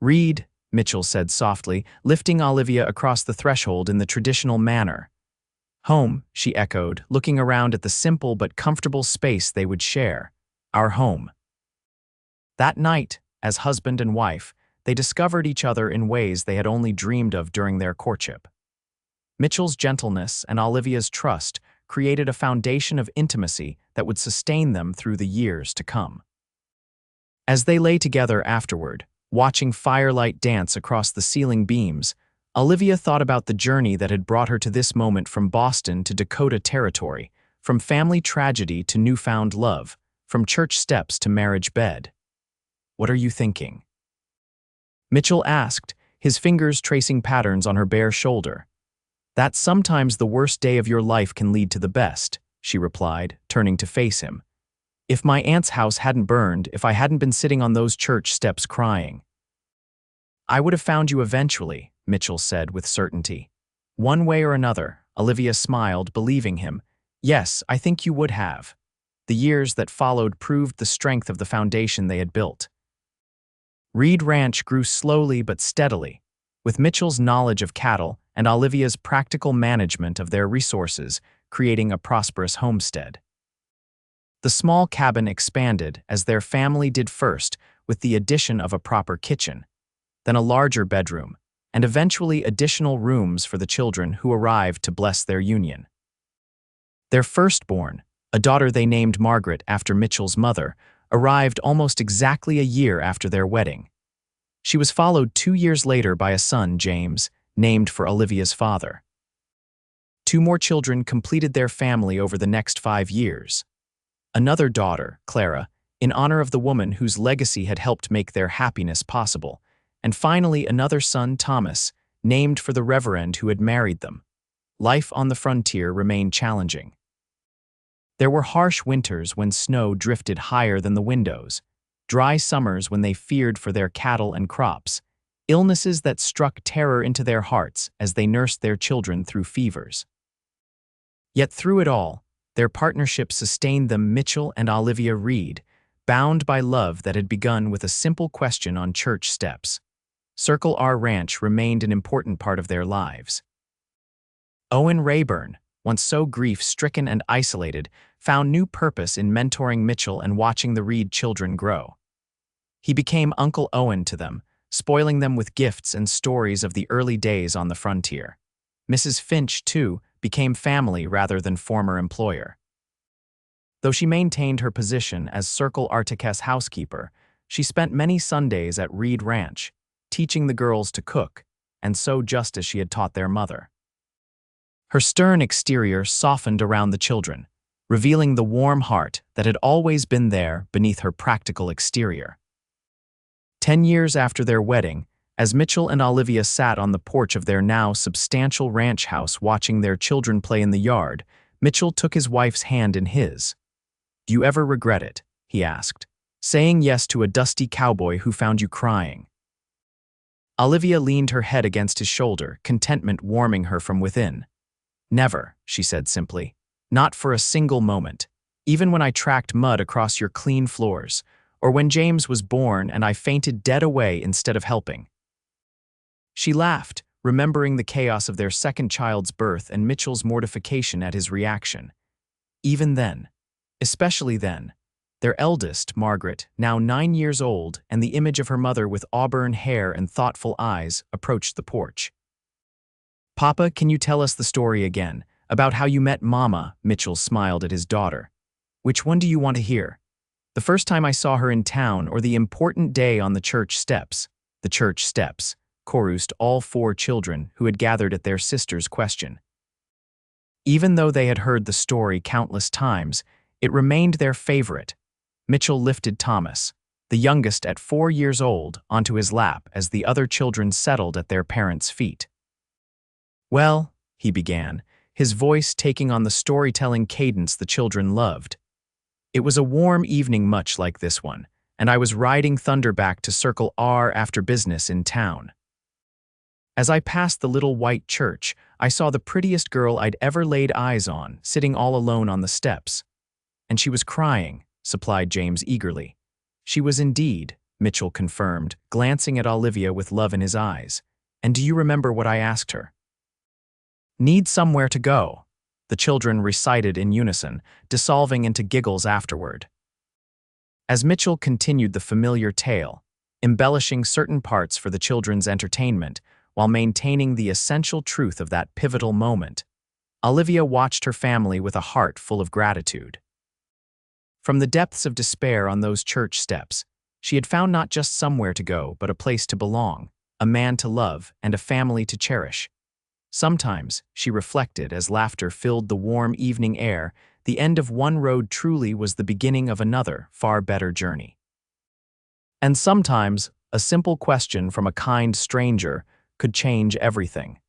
Reed," Mitchell said softly, lifting Olivia across the threshold in the traditional manner. "Home," she echoed, looking around at the simple but comfortable space they would share. "Our home." That night, as husband and wife, they discovered each other in ways they had only dreamed of during their courtship. Mitchell's gentleness and Olivia's trust created a foundation of intimacy that would sustain them through the years to come. As they lay together afterward, watching firelight dance across the ceiling beams, Olivia thought about the journey that had brought her to this moment, from Boston to Dakota Territory, from family tragedy to newfound love, from church steps to marriage bed. "What are you thinking?" Mitchell asked, his fingers tracing patterns on her bare shoulder. "That sometimes the worst day of your life can lead to the best," she replied, turning to face him. "If my aunt's house hadn't burned, if I hadn't been sitting on those church steps crying." "I would have found you eventually," Mitchell said with certainty. "One way or another," Olivia smiled, believing him. "Yes, I think you would have." The years that followed proved the strength of the foundation they had built. Reed Ranch grew slowly but steadily, with Mitchell's knowledge of cattle and Olivia's practical management of their resources, creating a prosperous homestead. The small cabin expanded as their family did first, with the addition of a proper kitchen, then a larger bedroom, and eventually additional rooms for the children who arrived to bless their union. Their firstborn, a daughter they named Margaret after Mitchell's mother, arrived almost exactly a year after their wedding. She was followed 2 years later by a son, James, named for Olivia's father. 2 more children completed their family over the next 5 years. Another daughter, Clara, in honor of the woman whose legacy had helped make their happiness possible, and finally another son, Thomas, named for the reverend who had married them. Life on the frontier remained challenging. There were harsh winters when snow drifted higher than the windows, dry summers when they feared for their cattle and crops, illnesses that struck terror into their hearts as they nursed their children through fevers. Yet through it all, their partnership sustained them. Mitchell and Olivia Reed, bound by love that had begun with a simple question on church steps. Circle R Ranch remained an important part of their lives. Owen Rayburn, once so grief-stricken and isolated, found new purpose in mentoring Mitchell and watching the Reed children grow. He became Uncle Owen to them, spoiling them with gifts and stories of the early days on the frontier. Mrs. Finch, too, became family rather than former employer. Though she maintained her position as Circle Artiquette's housekeeper, she spent many Sundays at Reed Ranch, teaching the girls to cook, and sew just as she had taught their mother. Her stern exterior softened around the children, revealing the warm heart that had always been there beneath her practical exterior. 10 years after their wedding, as Mitchell and Olivia sat on the porch of their now substantial ranch house watching their children play in the yard, Mitchell took his wife's hand in his. "Do you ever regret it?" he asked, "saying yes to a dusty cowboy who found you crying?" Olivia leaned her head against his shoulder, contentment warming her from within. "Never," she said simply. "Not for a single moment. Even when I tracked mud across your clean floors, or when James was born and I fainted dead away instead of helping." She laughed, remembering the chaos of their second child's birth and Mitchell's mortification at his reaction. Even then, especially then, Their eldest, Margaret, now 9 years old and the image of her mother with auburn hair and thoughtful eyes, approached the porch. "Papa, can you tell us the story again, about how you met Mama?" Mitchell smiled at his daughter. "Which one do you want to hear? The first time I saw her in town or the important day on the church steps?" "The church steps," chorused all four children who had gathered at their sister's question. Even though they had heard the story countless times, it remained their favorite. Mitchell lifted Thomas, the youngest at 4 years old, onto his lap as the other children settled at their parents' feet. "Well," he began, his voice taking on the storytelling cadence the children loved. "It was a warm evening much like this one, and I was riding Thunderback to Circle R after business in town. As I passed the little white church, I saw the prettiest girl I'd ever laid eyes on, sitting all alone on the steps. And she was crying," supplied James eagerly. "She was indeed," Mitchell confirmed, glancing at Olivia with love in his eyes. "And do you remember what I asked her?" "Need somewhere to go," the children recited in unison, dissolving into giggles afterward. As Mitchell continued the familiar tale, embellishing certain parts for the children's entertainment, while maintaining the essential truth of that pivotal moment, Olivia watched her family with a heart full of gratitude. From the depths of despair on those church steps, she had found not just somewhere to go, but a place to belong, a man to love, and a family to cherish. Sometimes, she reflected as laughter filled the warm evening air, the end of one road truly was the beginning of another, far better journey. And sometimes, a simple question from a kind stranger could change everything.